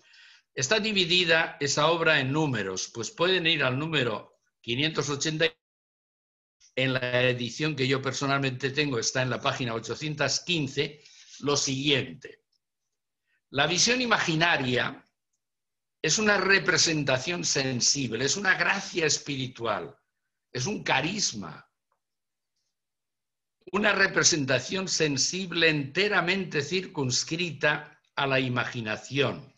Está dividida esa obra en números, pues pueden ir al número 580, en la edición que yo personalmente tengo, está en la página 815, lo siguiente. La visión imaginaria es una representación sensible, es una gracia espiritual, es un carisma, una representación sensible enteramente circunscrita a la imaginación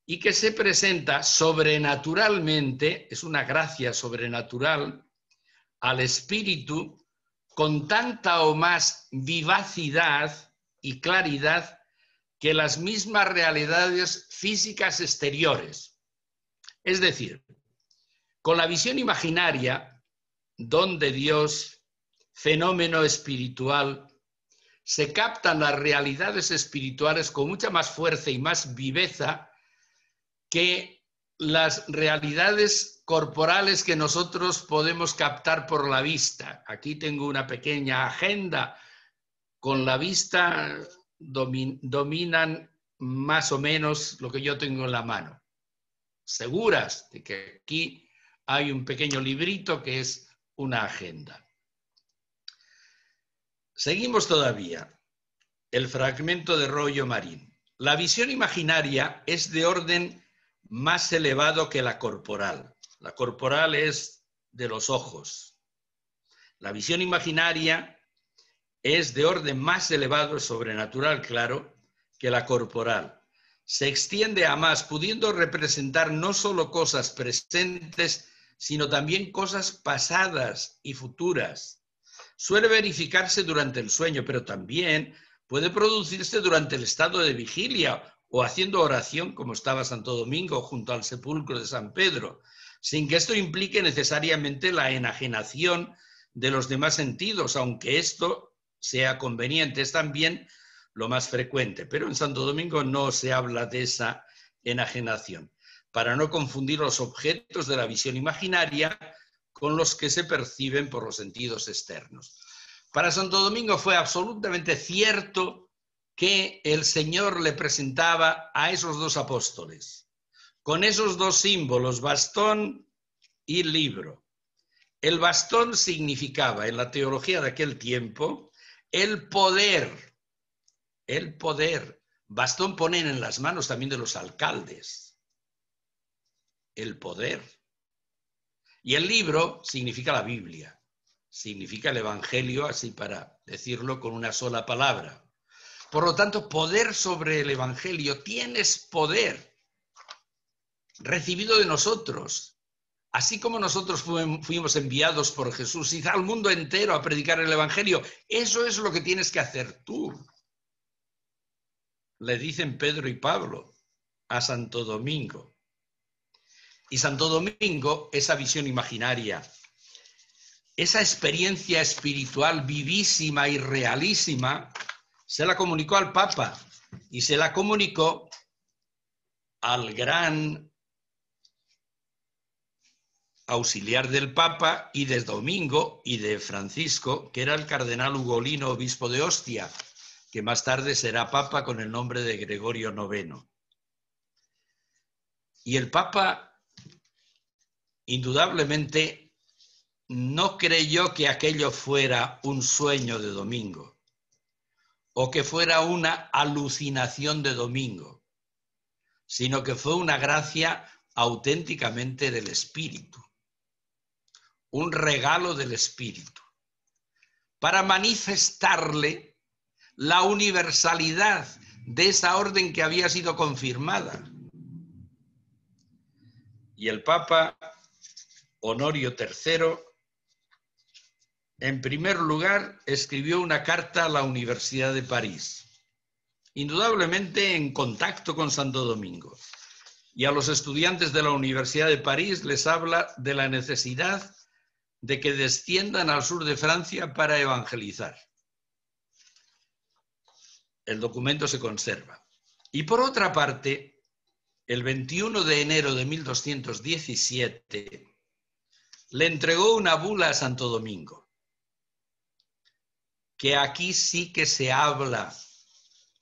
y que se presenta sobrenaturalmente, es una gracia sobrenatural al espíritu con tanta o más vivacidad y claridad que las mismas realidades físicas exteriores. Es decir, con la visión imaginaria, don de Dios, fenómeno espiritual, se captan las realidades espirituales con mucha más fuerza y más viveza que las realidades corporales que nosotros podemos captar por la vista. Aquí tengo una pequeña agenda. Con la vista dominan más o menos lo que yo tengo en la mano. Seguras de que aquí hay un pequeño librito que es una agenda. Seguimos todavía. El fragmento de Royo Marín. La visión imaginaria es de orden más elevado que la corporal. La corporal es de los ojos. La visión imaginaria es de orden más elevado, sobrenatural, claro, que la corporal. Se extiende a más, pudiendo representar no solo cosas presentes, sino también cosas pasadas y futuras. Suele verificarse durante el sueño, pero también puede producirse durante el estado de vigilia o haciendo oración, como estaba Santo Domingo junto al sepulcro de San Pedro, sin que esto implique necesariamente la enajenación de los demás sentidos, aunque esto sea conveniente, es también lo más frecuente. Pero en Santo Domingo no se habla de esa enajenación. para no confundir los objetos de la visión imaginaria con los que se perciben por los sentidos externos. Para Santo Domingo fue absolutamente cierto que el Señor le presentaba a esos dos apóstoles, con esos dos símbolos, bastón y libro. El bastón significaba, en la teología de aquel tiempo, el poder. El poder. Bastón ponen en las manos también de los alcaldes. El poder. Y el libro significa la Biblia. Significa el Evangelio, así para decirlo con una sola palabra. Por lo tanto, poder sobre el Evangelio. Tienes poder recibido de nosotros. Así como nosotros fuimos enviados por Jesús, id al mundo entero a predicar el Evangelio. Eso es lo que tienes que hacer tú. Le dicen Pedro y Pablo a Santo Domingo. Y Santo Domingo, esa visión imaginaria, esa experiencia espiritual vivísima y realísima, se la comunicó al Papa y se la comunicó al gran auxiliar del Papa y de Domingo y de Francisco, que era el cardenal Ugolino, obispo de Ostia, que más tarde será Papa con el nombre de Gregorio IX. Y el Papa, indudablemente, no creyó que aquello fuera un sueño de Domingo o que fuera una alucinación de Domingo, sino que fue una gracia auténticamente del Espíritu. Un regalo del Espíritu, para manifestarle la universalidad de esa orden que había sido confirmada. Y el Papa Honorio III, en primer lugar, escribió una carta a la Universidad de París, indudablemente en contacto con Santo Domingo. Y a los estudiantes de la Universidad de París les habla de la necesidad de que desciendan al sur de Francia para evangelizar. El documento se conserva. Y por otra parte, el 21 de enero de 1217, le entregó una bula a Santo Domingo, que aquí sí que se habla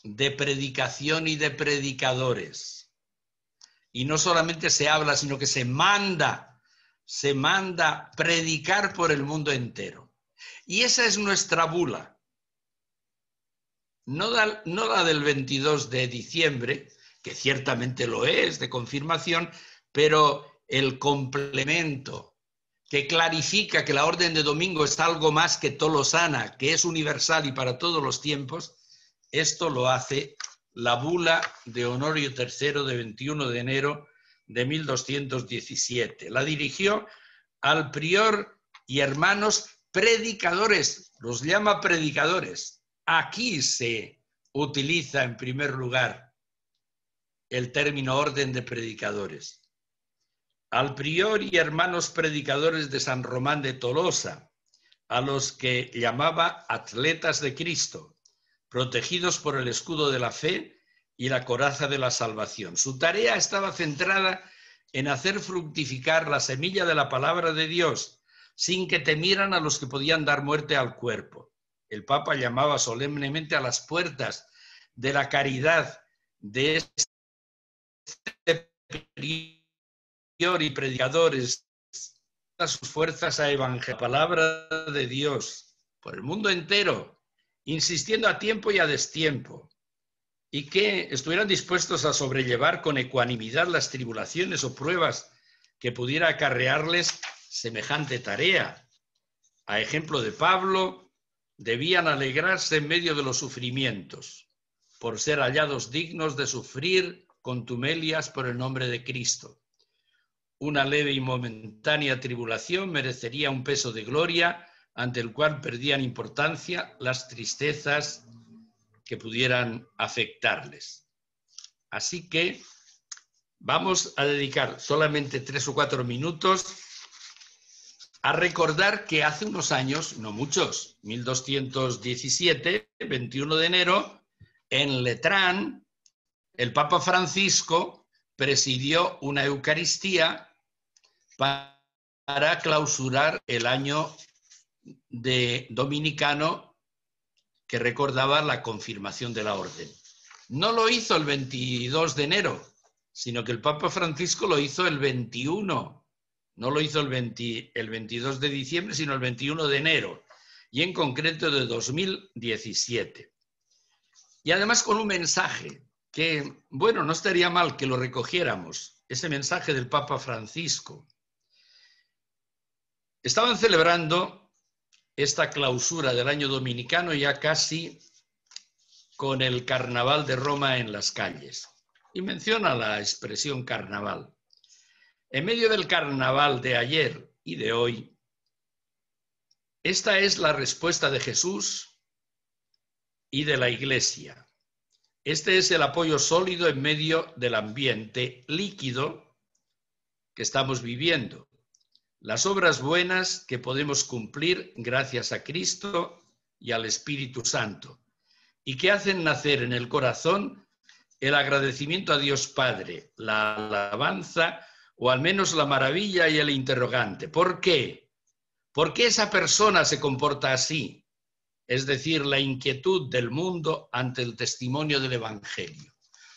de predicación y de predicadores. Y no solamente se habla, sino que se manda predicar por el mundo entero. Y esa es nuestra bula. No la del 22 de diciembre, que ciertamente lo es, de confirmación, pero el complemento que clarifica que la orden de Domingo es algo más que tolosana, que es universal y para todos los tiempos, esto lo hace la bula de Honorio III de 21 de enero de 1217. La dirigió al prior y hermanos predicadores, los llama predicadores. Aquí se utiliza en primer lugar el término orden de predicadores. Al prior y hermanos predicadores de San Román de Tolosa, a los que llamaba atletas de Cristo, protegidos por el escudo de la fe y la coraza de la salvación. Su tarea estaba centrada en hacer fructificar la semilla de la palabra de Dios, sin que temieran a los que podían dar muerte al cuerpo. El Papa llamaba solemnemente a las puertas de la caridad de este prior y predicadores a sus fuerzas a evangelizar la palabra de Dios por el mundo entero, insistiendo a tiempo y a destiempo, y que estuvieran dispuestos a sobrellevar con ecuanimidad las tribulaciones o pruebas que pudiera acarrearles semejante tarea. A ejemplo de Pablo, debían alegrarse en medio de los sufrimientos, por ser hallados dignos de sufrir contumelias por el nombre de Cristo. Una leve y momentánea tribulación merecería un peso de gloria ante el cual perdían importancia las tristezas que pudieran afectarles. Así que vamos a dedicar solamente 3 o 4 minutos a recordar que hace unos años, no muchos, 1217, 21 de enero, en Letrán, el Papa Francisco presidió una Eucaristía para clausurar el año dominicano que recordaba la confirmación de la orden. No lo hizo el 22 de enero, sino que el Papa Francisco lo hizo el 21. No lo hizo el 22 de diciembre, sino el 21 de enero, y en concreto de 2017. Y además con un mensaje que, bueno, no estaría mal que lo recogiéramos, ese mensaje del Papa Francisco. Estaban celebrando esta clausura del año dominicano ya casi con el carnaval de Roma en las calles. Y menciona la expresión carnaval. En medio del carnaval de ayer y de hoy, esta es la respuesta de Jesús y de la Iglesia. Este es el apoyo sólido en medio del ambiente líquido que estamos viviendo. Las obras buenas que podemos cumplir gracias a Cristo y al Espíritu Santo, y que hacen nacer en el corazón el agradecimiento a Dios Padre, la alabanza o al menos la maravilla y el interrogante. ¿Por qué? ¿Por qué esa persona se comporta así? Es decir, la inquietud del mundo ante el testimonio del Evangelio.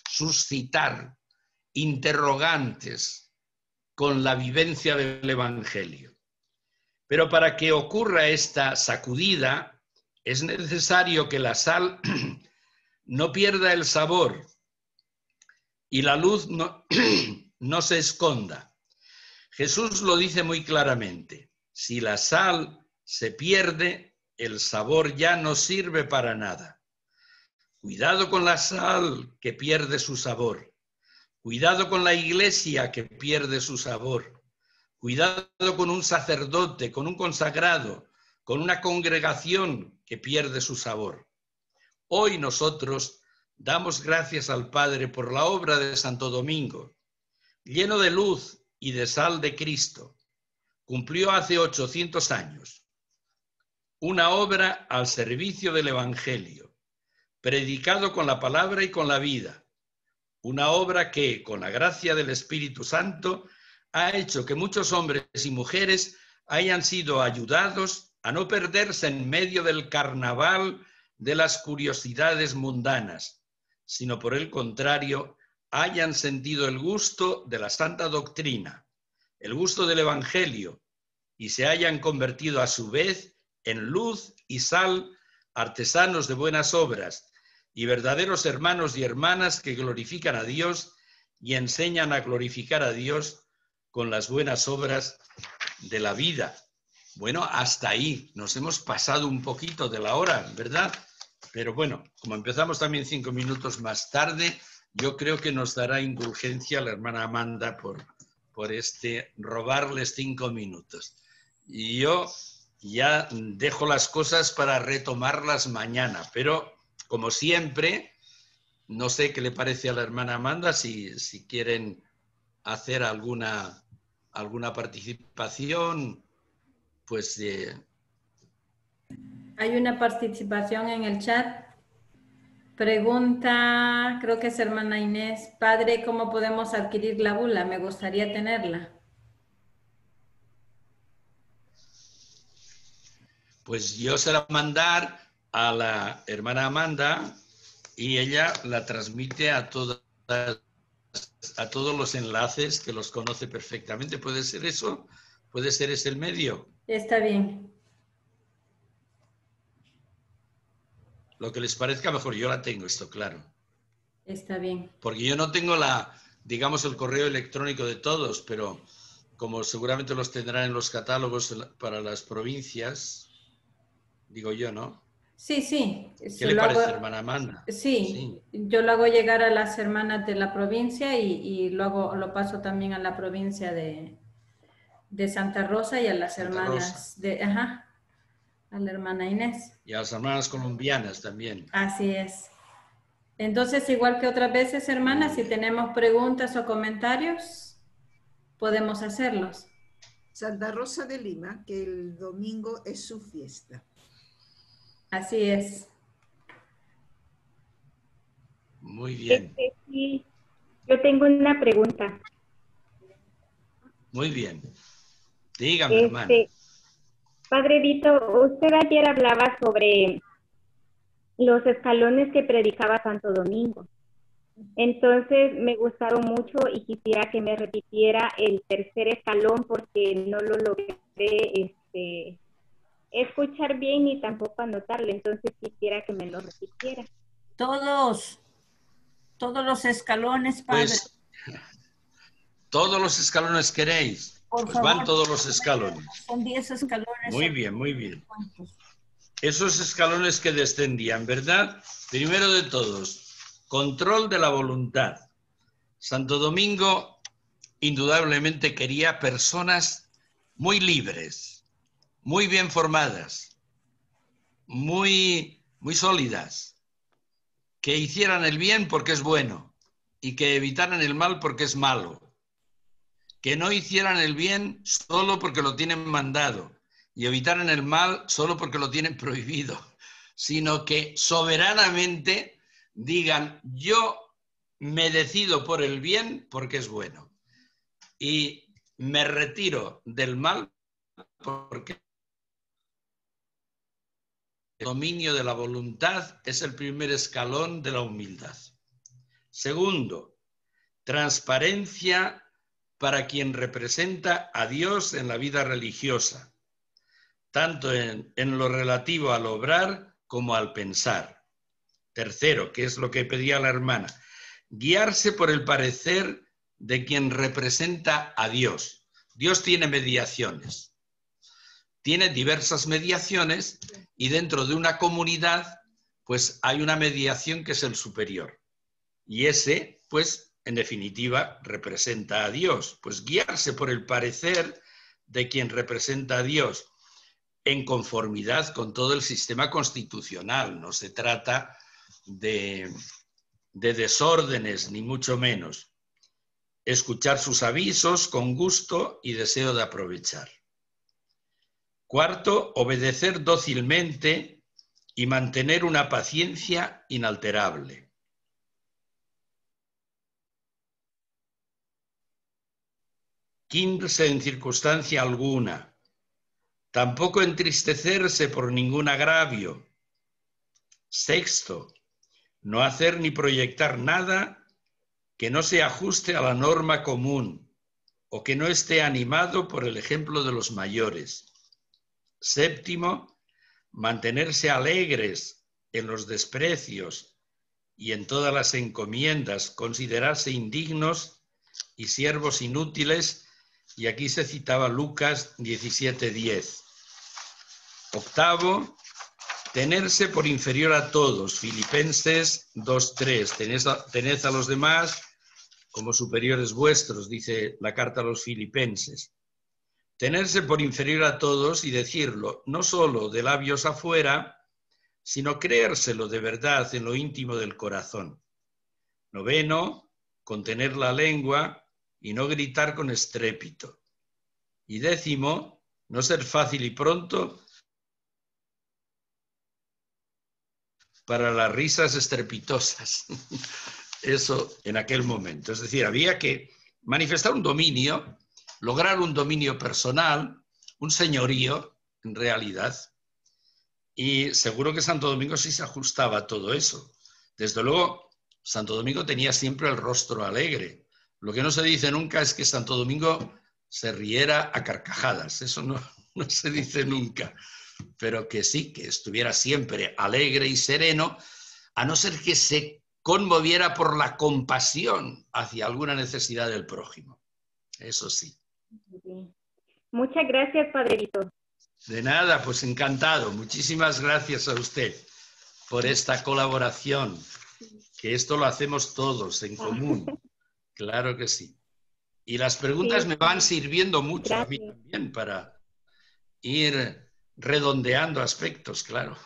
Suscitar interrogantes con la vivencia del Evangelio. Pero para que ocurra esta sacudida, es necesario que la sal no pierda el sabor y la luz no se esconda. Jesús lo dice muy claramente. Si la sal se pierde, el sabor ya no sirve para nada. Cuidado con la sal que pierde su sabor. Cuidado con la iglesia que pierde su sabor. Cuidado con un sacerdote, con un consagrado, con una congregación que pierde su sabor. Hoy nosotros damos gracias al Padre por la obra de Santo Domingo, lleno de luz y de sal de Cristo. Cumplió hace 800 años una obra al servicio del Evangelio, predicado con la palabra y con la vida. Una obra que, con la gracia del Espíritu Santo, ha hecho que muchos hombres y mujeres hayan sido ayudados a no perderse en medio del carnaval de las curiosidades mundanas, sino por el contrario, hayan sentido el gusto de la santa doctrina, el gusto del Evangelio, y se hayan convertido a su vez en luz y sal, artesanos de buenas obras y verdaderos hermanos y hermanas que glorifican a Dios y enseñan a glorificar a Dios con las buenas obras de la vida. Bueno, hasta ahí. Nos hemos pasado un poquito de la hora, ¿verdad? Pero bueno, como empezamos también 5 minutos más tarde, yo creo que nos dará indulgencia la hermana Amanda por robarles 5 minutos. Y yo ya dejo las cosas para retomarlas mañana, pero como siempre, no sé qué le parece a la hermana Amanda, si quieren hacer alguna participación, pues... Hay una participación en el chat. Pregunta, creo que es hermana Inés, padre, ¿cómo podemos adquirir la bula? Me gustaría tenerla. Pues yo se la voy a mandar a la hermana Amanda y ella la transmite a todos los enlaces, que los conoce perfectamente. ¿Puede ser eso? ¿Puede ser ese el medio? Está bien. Lo que les parezca mejor. Yo la tengo, esto claro. Está bien. Porque yo no tengo digamos, el correo electrónico de todos, pero como seguramente los tendrán en los catálogos para las provincias, digo yo, ¿no? Sí, sí. ¿Qué le parece, hermana Amanda? Sí, yo lo hago llegar a las hermanas de la provincia y lo paso también a la provincia de Santa Rosa y a las hermanas a la hermana Inés. Y a las hermanas colombianas también. Así es. Entonces, igual que otras veces, hermanas, si tenemos preguntas o comentarios, podemos hacerlos. Santa Rosa de Lima, que el domingo es su fiesta. Así es. Muy bien. Sí, Yo tengo una pregunta. Muy bien. Dígame, hermana. Padre Vito, usted ayer hablaba sobre los escalones que predicaba Santo Domingo. Entonces me gustaron mucho y quisiera que me repitiera el tercer escalón porque no lo logré escuchar bien ni tampoco anotarlo. Entonces quisiera que me lo repitiera. Todos los escalones, padre. Pues, todos los escalones queréis. Por Pues favor, van todos los escalones. son 10 escalones. Muy bien, muy bien. Esos escalones que descendían, ¿verdad? Primero de todos, control de la voluntad. Santo Domingo indudablemente quería personas muy libres, muy bien formadas, muy sólidas, que hicieran el bien porque es bueno y que evitaran el mal porque es malo, que no hicieran el bien solo porque lo tienen mandado y evitaran el mal solo porque lo tienen prohibido, sino que soberanamente digan: yo me decido por el bien porque es bueno y me retiro del mal porque el dominio de la voluntad es el primer escalón de la humildad. Segundo, transparencia para quien representa a Dios en la vida religiosa, tanto en lo relativo al obrar como al pensar. Tercero, que es lo que pedía la hermana, guiarse por el parecer de quien representa a Dios. Dios tiene mediaciones, tiene diversas mediaciones y dentro de una comunidad pues hay una mediación que es el superior. Y ese, pues, en definitiva, representa a Dios. Pues guiarse por el parecer de quien representa a Dios en conformidad con todo el sistema constitucional. No se trata de desórdenes, ni mucho menos. Escuchar sus avisos con gusto y deseo de aprovechar. Cuarto, obedecer dócilmente y mantener una paciencia inalterable. Quinto, en circunstancia alguna. Tampoco entristecerse por ningún agravio. Sexto, no hacer ni proyectar nada que no se ajuste a la norma común o que no esté animado por el ejemplo de los mayores. Séptimo, mantenerse alegres en los desprecios y en todas las encomiendas, considerarse indignos y siervos inútiles, y aquí se citaba Lucas 17:10. Octavo, tenerse por inferior a todos, Filipenses 2:3, tened a los demás como superiores vuestros, dice la carta a los filipenses. Tenerse por inferior a todos y decirlo no solo de labios afuera, sino creérselo de verdad en lo íntimo del corazón. Noveno, contener la lengua y no gritar con estrépito. Y décimo, no ser fácil y pronto para las risas estrepitosas. Eso en aquel momento. Es decir, había que manifestar un dominio, lograr un dominio personal, un señorío, en realidad. Y seguro que Santo Domingo sí se ajustaba a todo eso. Desde luego, Santo Domingo tenía siempre el rostro alegre. Lo que no se dice nunca es que Santo Domingo se riera a carcajadas. Eso no se dice nunca. Pero que sí, que estuviera siempre alegre y sereno, a no ser que se conmoviera por la compasión hacia alguna necesidad del prójimo. Eso sí. Muchas gracias, Padre Vito. De nada, pues encantado. Muchísimas gracias a usted por esta colaboración, que esto lo hacemos todos en común. Claro que sí. Y las preguntas me van sirviendo mucho a mí también para ir redondeando aspectos, claro.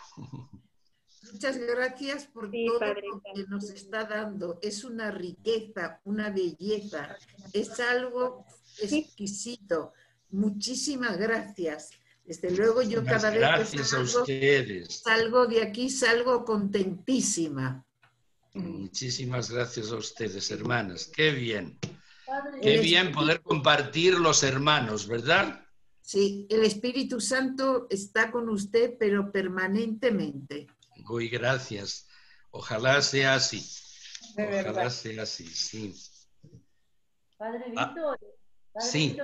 Muchas gracias por todo lo que nos está dando. Es una riqueza, una belleza. Es algo exquisito. Muchísimas gracias. Desde luego yo cada vez que salgo de aquí salgo contentísima. Muchísimas gracias a ustedes, hermanas. Qué bien. Padre, Qué bien poder compartir los hermanos, ¿verdad? Sí, el Espíritu Santo está con usted, pero permanentemente. Uy, gracias. Ojalá sea así. De Ojalá verdad. sea así, sí. Padre Ah, Víctor, sí.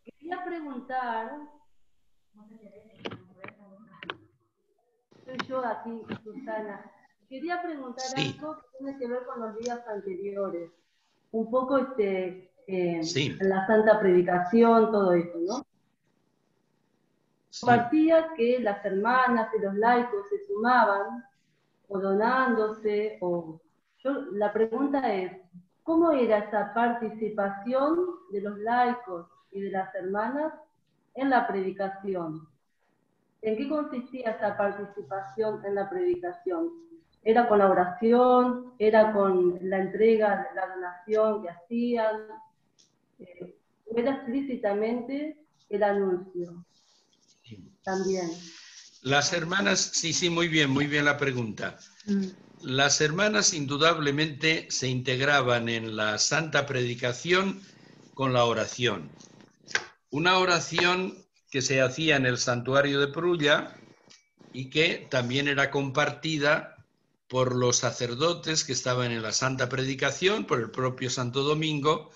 quería preguntar, soy yo aquí, Susana, quería preguntar Sí. algo que tiene que ver con los días anteriores, un poco Sí. la Santa Predicación, todo eso, ¿no? Sí. Compartía que las hermanas y los laicos se sumaban, o donándose, la pregunta es, ¿cómo era esa participación de los laicos y de las hermanas en la predicación? ¿En qué consistía esa participación en la predicación? ¿Era con la oración? ¿Era con la entrega, la donación que hacían? ¿O era explícitamente el anuncio? También. Las hermanas, sí, muy bien la pregunta. Las hermanas indudablemente se integraban en la santa predicación con la oración. Una oración que se hacía en el santuario de Prulla y que también era compartida por los sacerdotes que estaban en la santa predicación, por el propio Santo Domingo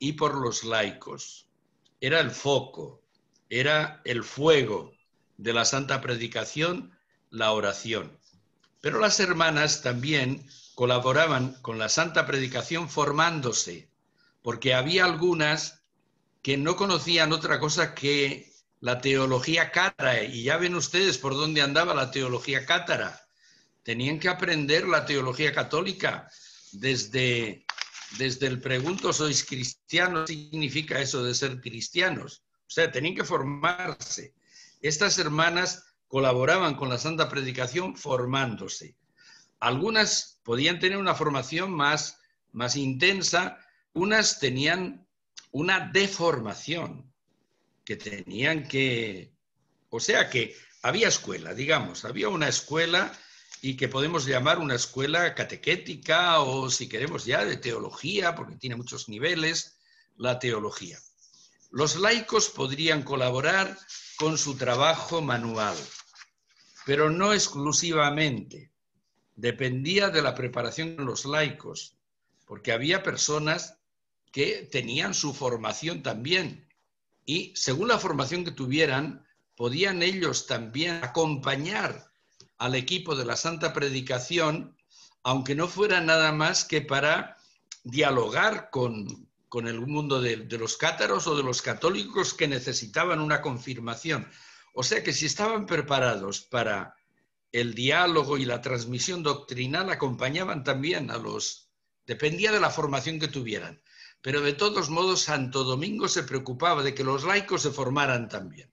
y por los laicos. Era el foco, era el fuego de la santa predicación, la oración. Pero las hermanas también colaboraban con la santa predicación formándose, porque había algunas que no conocían otra cosa que la teología cátara, y ya ven ustedes por dónde andaba la teología cátara. Tenían que aprender la teología católica desde el pregunto, ¿sois cristianos? ¿Qué significa eso de ser cristianos? O sea, tenían que formarse. Estas hermanas colaboraban con la santa predicación formándose. Algunas podían tener una formación más intensa, unas tenían una deformación que tenían que... O sea que había escuela, digamos, había una escuela y que podemos llamar una escuela catequética o, si queremos ya, de teología, porque tiene muchos niveles, la teología. Los laicos podrían colaborar con su trabajo manual, pero no exclusivamente. Dependía de la preparación de los laicos, porque había personas que tenían su formación también y según la formación que tuvieran, podían ellos también acompañar al equipo de la Santa Predicación, aunque no fuera nada más que para dialogar con el mundo de los cátaros o de los católicos que necesitaban una confirmación. O sea que si estaban preparados para el diálogo y la transmisión doctrinal, acompañaban también a los... Dependía de la formación que tuvieran. Pero de todos modos, Santo Domingo se preocupaba de que los laicos se formaran también.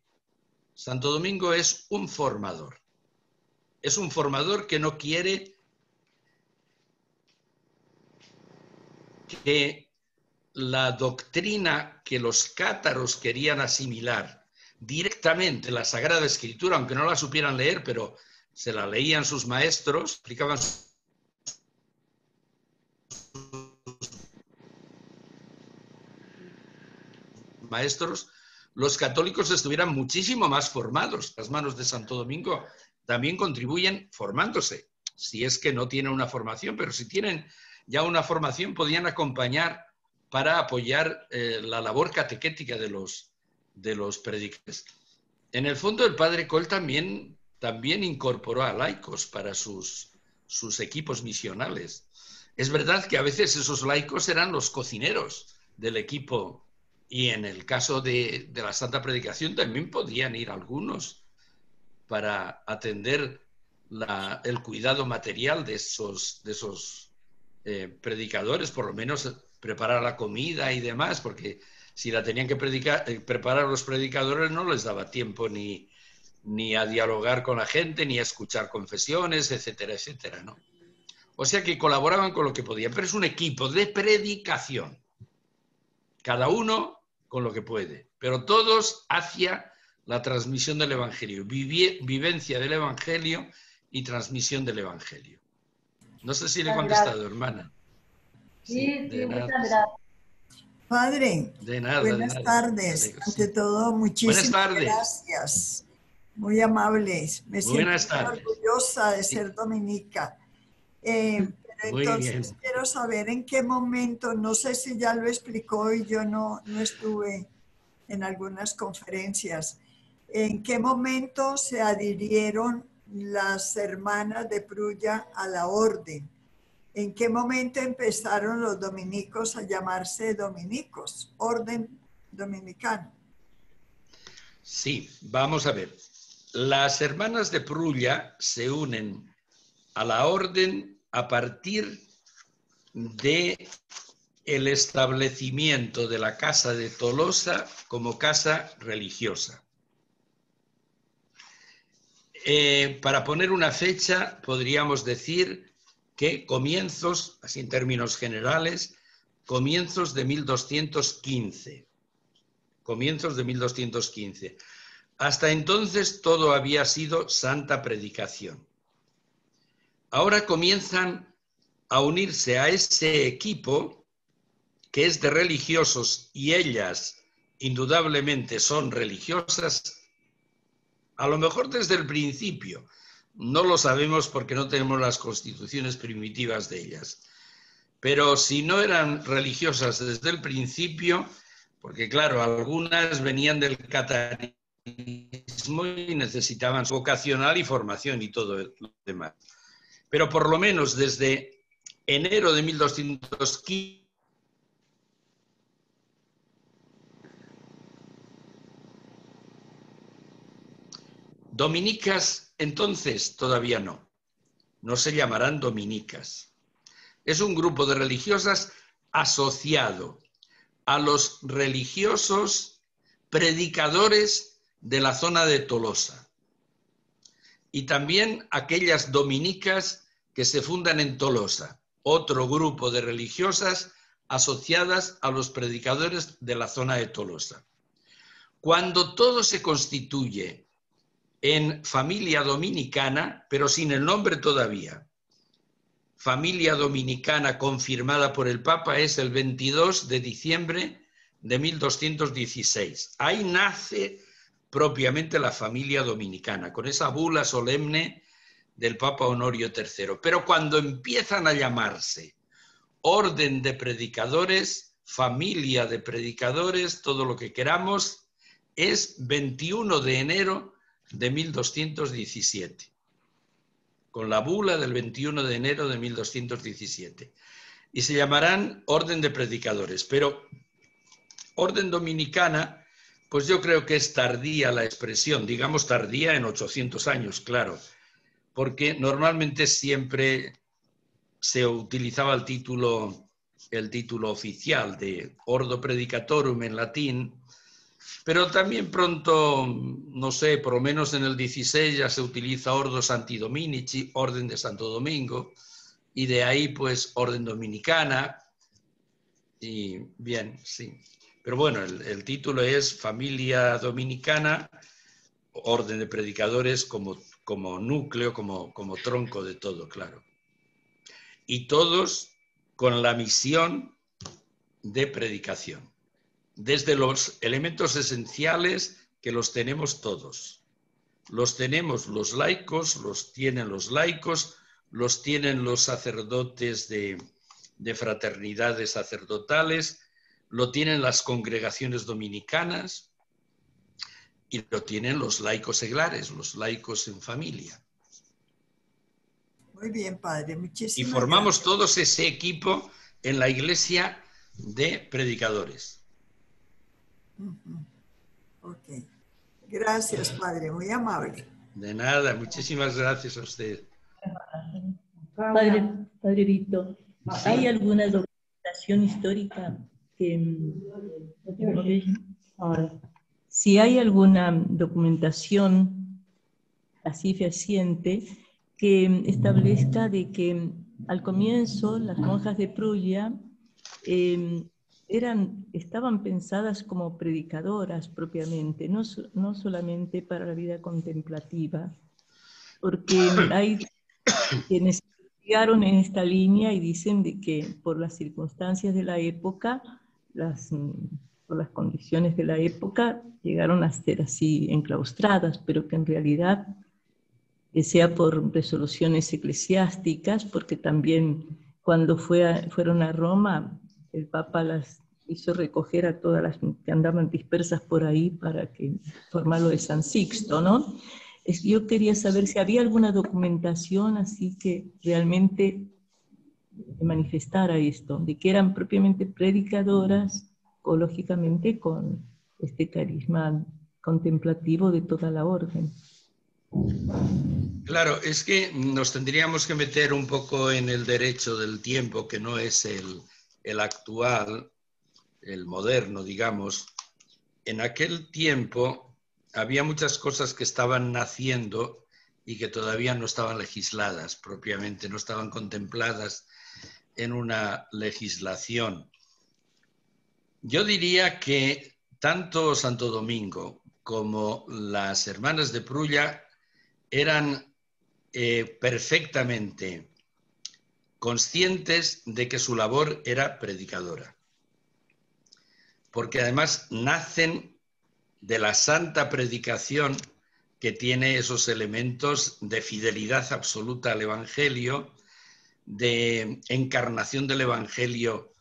Santo Domingo es un formador. Es un formador que no quiere que la doctrina que los cátaros querían asimilar directamente la Sagrada Escritura, aunque no la supieran leer, pero se la leían sus maestros, explicaban maestros, los católicos estuvieran muchísimo más formados. Las manos de Santo Domingo también contribuyen formándose, si es que no tienen una formación, pero si tienen ya una formación podían acompañar para apoyar la labor catequética de los predicadores. En el fondo el padre Coll también incorporó a laicos para sus equipos misionales. Es verdad que a veces esos laicos eran los cocineros del equipo y en el caso de la Santa Predicación también podían ir algunos para atender el cuidado material de esos predicadores, por lo menos preparar la comida y demás, porque si la tenían que preparar los predicadores no les daba tiempo ni a dialogar con la gente, ni a escuchar confesiones, etcétera, etcétera, ¿no? O sea que colaboraban con lo que podían, pero es un equipo de predicación. Cada uno con lo que puede, pero todos hacia la transmisión del Evangelio, vivencia del Evangelio y transmisión del Evangelio. No sé si le he contestado, hermana. Sí, de muchas nada. gracias. Padre, De nada, buenas tardes. Ante todo, Buenas muchísimas tardes. gracias. Muy amables. Me siento Buenas muy tardes. orgullosa de ser dominica. Pero Muy entonces bien. quiero saber en qué momento, no sé si ya lo explicó y yo no estuve en algunas conferencias, en qué momento se adhirieron las hermanas de Prulla a la orden. ¿En qué momento empezaron los dominicos a llamarse dominicos? Orden dominicano. Sí, vamos a ver. Las hermanas de Prulla se unen a la orden a partir de el establecimiento de la casa de Tolosa como casa religiosa. Para poner una fecha, podríamos decir que comienzos, así en términos generales, comienzos de 1215. Comienzos de 1215. Hasta entonces todo había sido santa predicación. Ahora comienzan a unirse a ese equipo que es de religiosos y ellas indudablemente son religiosas, a lo mejor desde el principio. No lo sabemos porque no tenemos las constituciones primitivas de ellas. Pero si no eran religiosas desde el principio, porque claro, algunas venían del catarismo y necesitaban vocacional y formación y todo lo demás. Pero por lo menos desde enero de 1215, dominicas, entonces todavía no se llamarán dominicas. Es un grupo de religiosas asociado a los religiosos predicadores de la zona de Tolosa y también aquellas dominicas que se fundan en Tolosa, otro grupo de religiosas asociadas a los predicadores de la zona de Tolosa. Cuando todo se constituye en familia dominicana, pero sin el nombre todavía, familia dominicana confirmada por el Papa, es el 22 de diciembre de 1216. Ahí nace propiamente la familia dominicana, con esa bula solemne del Papa Honorio III. Pero cuando empiezan a llamarse orden de predicadores, familia de predicadores, todo lo que queramos, es 21 de enero de 1217. Con la bula del 21 de enero de 1217. Y se llamarán orden de predicadores. Pero orden dominicana, pues yo creo que es tardía la expresión, digamos tardía en 800 años, claro, porque normalmente siempre se utilizaba el título oficial de Ordo Predicatorum en latín, pero también pronto, no sé, por lo menos en el 16 ya se utiliza Ordo Sancti Dominici, Orden de Santo Domingo, y de ahí pues Orden Dominicana, y bien, sí. Pero bueno, el título es Familia Dominicana, Orden de Predicadores como núcleo, como tronco de todo, claro. Y todos con la misión de predicación. Desde los elementos esenciales que los tenemos todos. Los tenemos los laicos, los tienen los laicos, los tienen los sacerdotes de fraternidades sacerdotales, lo tienen las congregaciones dominicanas y lo tienen los laicos seglares, los laicos en familia. Muy bien, padre. Muchísimas y formamos gracias. todos ese equipo en la iglesia de predicadores. Ok. Gracias, padre. Muy amable. De nada, muchísimas gracias a usted. Padre Vito, ¿hay alguna documentación histórica que... Si hay alguna documentación así fehaciente que establezca de que al comienzo las monjas de Prulla estaban pensadas como predicadoras propiamente, no solamente para la vida contemplativa, porque hay quienes Llegaron en esta línea y dicen de que por las circunstancias de la época, por las condiciones de la época, llegaron a ser así enclaustradas, pero que en realidad, sea por resoluciones eclesiásticas, porque también cuando fueron a Roma, el Papa las hizo recoger a todas las que andaban dispersas por ahí para que formar lo de San Sixto, ¿no? Yo quería saber si había alguna documentación así que realmente manifestara esto, de que eran propiamente predicadoras, o lógicamente con este carisma contemplativo de toda la orden. Claro, es que nos tendríamos que meter un poco en el derecho del tiempo, que no es el actual, el moderno, digamos. En aquel tiempo había muchas cosas que estaban naciendo y que todavía no estaban legisladas propiamente, no estaban contempladas en una legislación. Yo diría que tanto Santo Domingo como las hermanas de Prulla eran perfectamente conscientes de que su labor era predicadora, porque además nacen de la santa predicación que tiene esos elementos de fidelidad absoluta al Evangelio, de encarnación del Evangelio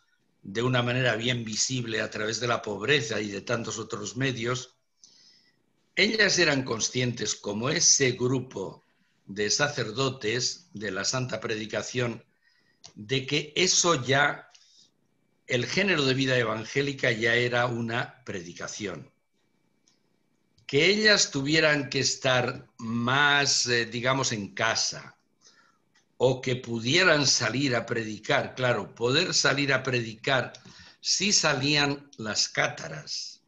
de una manera bien visible a través de la pobreza y de tantos otros medios. Ellas eran conscientes, como ese grupo de sacerdotes de la santa predicación, de que eso ya, el género de vida evangélica ya era una predicación. Que ellas tuvieran que estar más, digamos, en casa, o que pudieran salir a predicar. Claro, poder salir a predicar sí salían las cátaras,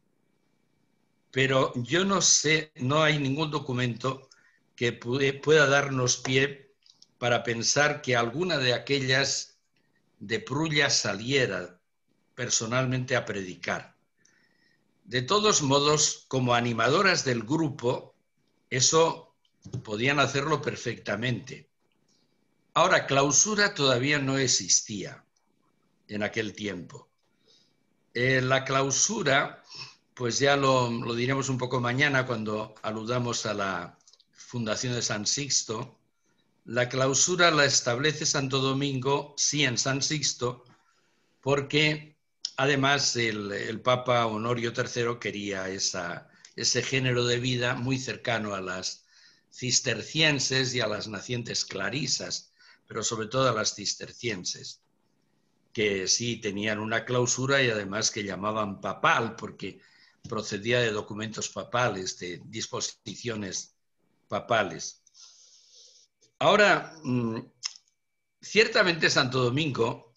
pero yo no sé, no hay ningún documento que pueda darnos pie para pensar que alguna de aquellas de Prulla saliera personalmente a predicar. De todos modos, como animadoras del grupo, eso podían hacerlo perfectamente. Ahora, clausura todavía no existía en aquel tiempo. La clausura, pues ya lo diremos un poco mañana cuando aludamos a la fundación de San Sixto. La clausura la establece Santo Domingo, sí, en San Sixto, porque además el Papa Honorio III quería ese género de vida muy cercano a las cistercienses y a las nacientes clarisas, pero sobre todo a las cistercienses, que sí tenían una clausura y además que llamaban papal, porque procedía de documentos papales, de disposiciones papales. Ahora, ciertamente Santo Domingo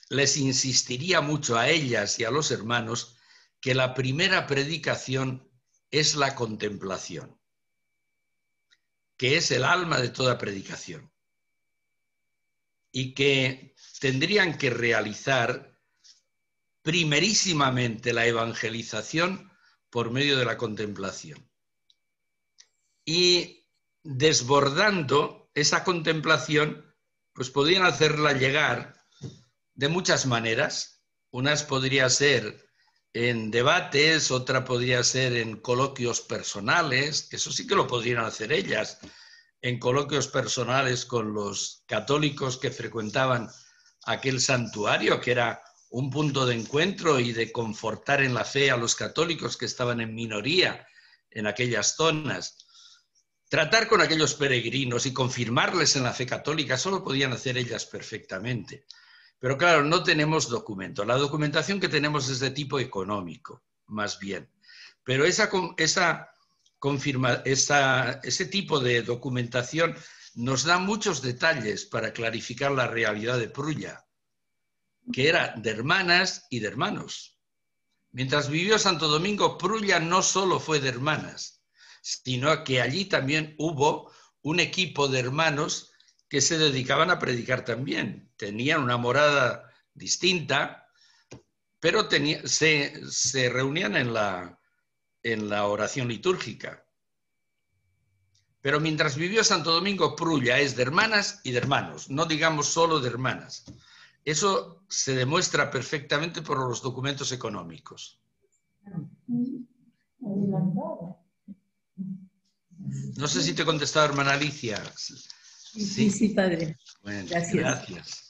les insistiría mucho a ellas y a los hermanos que la primera predicación es la contemplación, que es el alma de toda predicación, y que tendrían que realizar primerísimamente la evangelización por medio de la contemplación. Y desbordando esa contemplación, pues podían hacerla llegar de muchas maneras. Unas podría ser en debates, otra podría ser en coloquios personales, eso sí que lo podrían hacer ellas, en coloquios personales con los católicos que frecuentaban aquel santuario, que era un punto de encuentro y de confortar en la fe a los católicos que estaban en minoría en aquellas zonas. Tratar con aquellos peregrinos y confirmarles en la fe católica, eso lo podían hacer ellas perfectamente. Pero claro, no tenemos documento. La documentación que tenemos es de tipo económico, más bien. Pero ese tipo de documentación nos da muchos detalles para clarificar la realidad de Prulla, que era de hermanas y de hermanos. Mientras vivió Santo Domingo, Prulla no solo fue de hermanas, sino que allí también hubo un equipo de hermanos que se dedicaban a predicar también. Tenían una morada distinta, pero se reunían en la oración litúrgica. Pero mientras vivió Santo Domingo, Prulla es de hermanas y de hermanos, no digamos solo de hermanas. Eso se demuestra perfectamente por los documentos económicos. No sé si te he contestado, hermana Alicia. Sí, padre. Bueno, Gracias.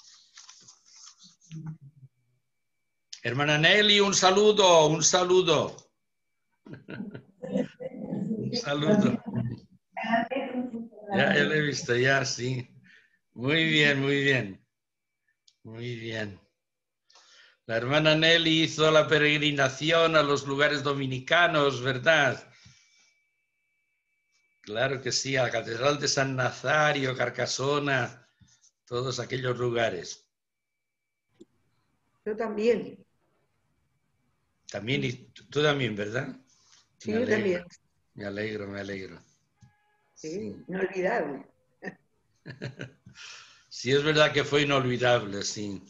Hermana Nelly, un saludo, un saludo. Un saludo. Ya lo he visto, ya, sí. Muy bien, muy bien. Muy bien. La hermana Nelly hizo la peregrinación a los lugares dominicanos, ¿verdad? Claro que sí, a la Catedral de San Nazario, Carcasona, todos aquellos lugares. Yo también. También, y tú también, ¿verdad? Sí, yo también. Me alegro, me alegro. Sí, inolvidable. Sí, es verdad que fue inolvidable, sí.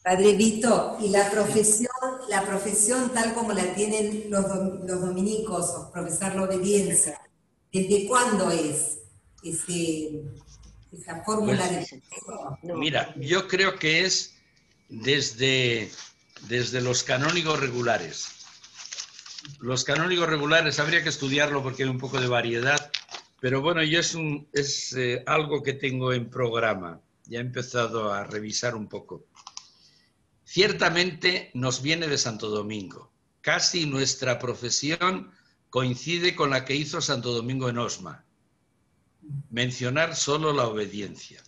Padre Vito, y la profesión tal como la tienen los dominicos, profesar la obediencia, ¿desde cuándo es esa fórmula de profesión? Mira, yo creo que es desde los canónigos regulares. Los canónigos regulares habría que estudiarlo porque hay un poco de variedad, pero bueno, yo es algo que tengo en programa. Ya he empezado a revisar un poco. Ciertamente nos viene de Santo Domingo. Casi nuestra profesión coincide con la que hizo Santo Domingo en Osma. Mencionar solo la obediencia.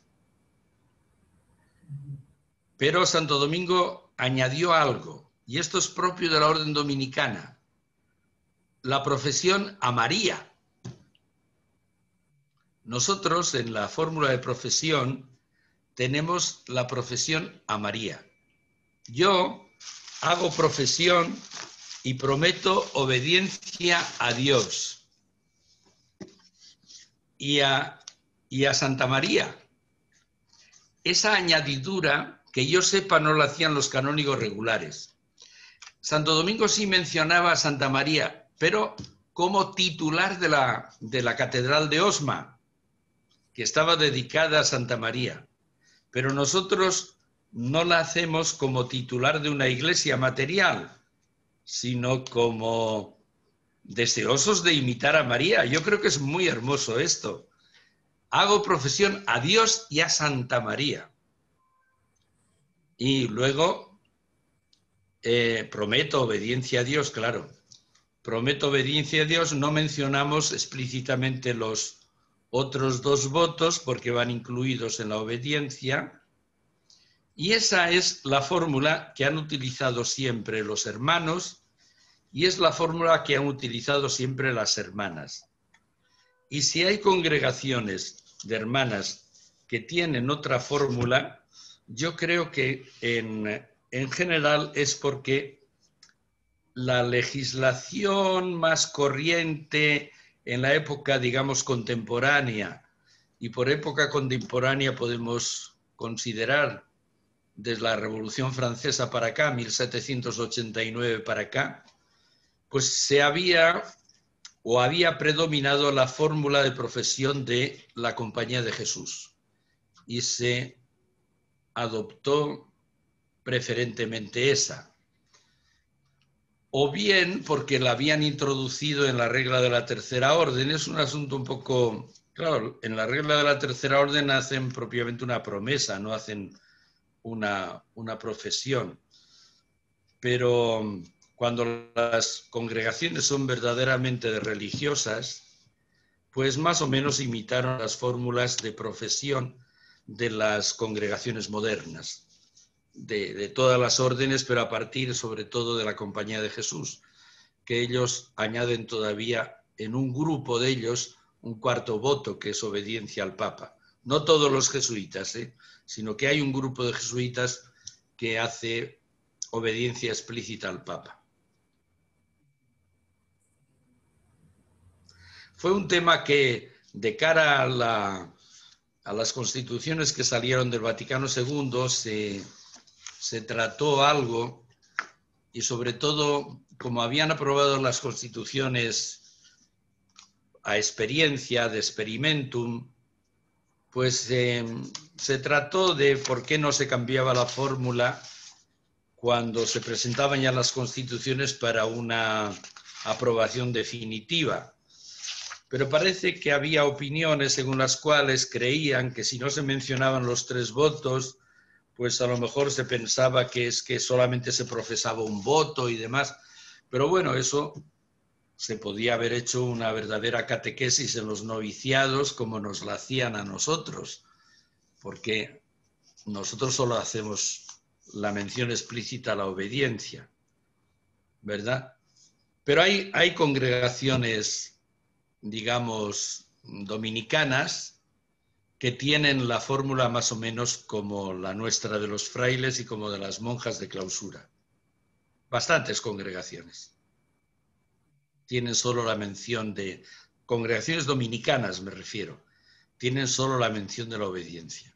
Pero Santo Domingo añadió algo, y esto es propio de la orden dominicana, la profesión a María. Nosotros en la fórmula de profesión tenemos la profesión a María. Yo hago profesión y prometo obediencia a Dios y a Santa María. Esa añadidura, que yo sepa, no la hacían los canónigos regulares. Santo Domingo sí mencionaba a Santa María, pero como titular de la Catedral de Osma, que estaba dedicada a Santa María. Pero nosotros no la hacemos como titular de una iglesia material, sino como deseosos de imitar a María. Yo creo que es muy hermoso esto. Hago profesión a Dios y a Santa María. Y luego prometo obediencia a Dios, claro. Prometo obediencia a Dios, no mencionamos explícitamente los otros dos votos porque van incluidos en la obediencia. Y esa es la fórmula que han utilizado siempre los hermanos y es la fórmula que han utilizado siempre las hermanas. Y si hay congregaciones de hermanas que tienen otra fórmula, yo creo que en general es porque la legislación más corriente en la época, digamos, contemporánea, y por época contemporánea podemos considerar desde la Revolución Francesa para acá, 1789 para acá, pues había predominado la fórmula de profesión de la Compañía de Jesús y se adoptó preferentemente esa. O bien porque la habían introducido en la regla de la Tercera Orden. Es un asunto un poco... Claro, en la regla de la Tercera Orden hacen propiamente una promesa, no hacen una profesión. Pero cuando las congregaciones son verdaderamente religiosas, pues más o menos imitaron las fórmulas de profesión de las congregaciones modernas, de todas las órdenes, pero a partir sobre todo de la Compañía de Jesús, que ellos añaden todavía en un grupo de ellos un cuarto voto, que es obediencia al Papa. No todos los jesuitas, sino que hay un grupo de jesuitas que hace obediencia explícita al Papa. Fue un tema que, de cara a las constituciones que salieron del Vaticano II, se trató algo, y sobre todo, como habían aprobado las constituciones a experiencia, de experimentum, pues se trató de por qué no se cambiaba la fórmula cuando se presentaban ya las constituciones para una aprobación definitiva. Pero parece que había opiniones según las cuales creían que si no se mencionaban los 3 votos, pues a lo mejor se pensaba que es que solamente se profesaba un voto y demás. Pero bueno, eso se podía haber hecho una verdadera catequesis en los noviciados como nos la hacían a nosotros, porque nosotros solo hacemos la mención explícita a la obediencia, ¿verdad? Pero hay congregaciones, digamos, dominicanas que tienen la fórmula más o menos como la nuestra de los frailes y como de las monjas de clausura. Bastantes congregaciones tienen solo la mención de, congregaciones dominicanas me refiero, tienen solo la mención de la obediencia.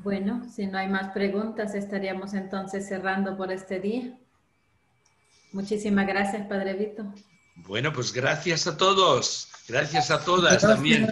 Bueno, si no hay más preguntas, estaríamos entonces cerrando por este día. Muchísimas gracias, Padre Vito. Bueno, pues gracias a todos, gracias a todas también.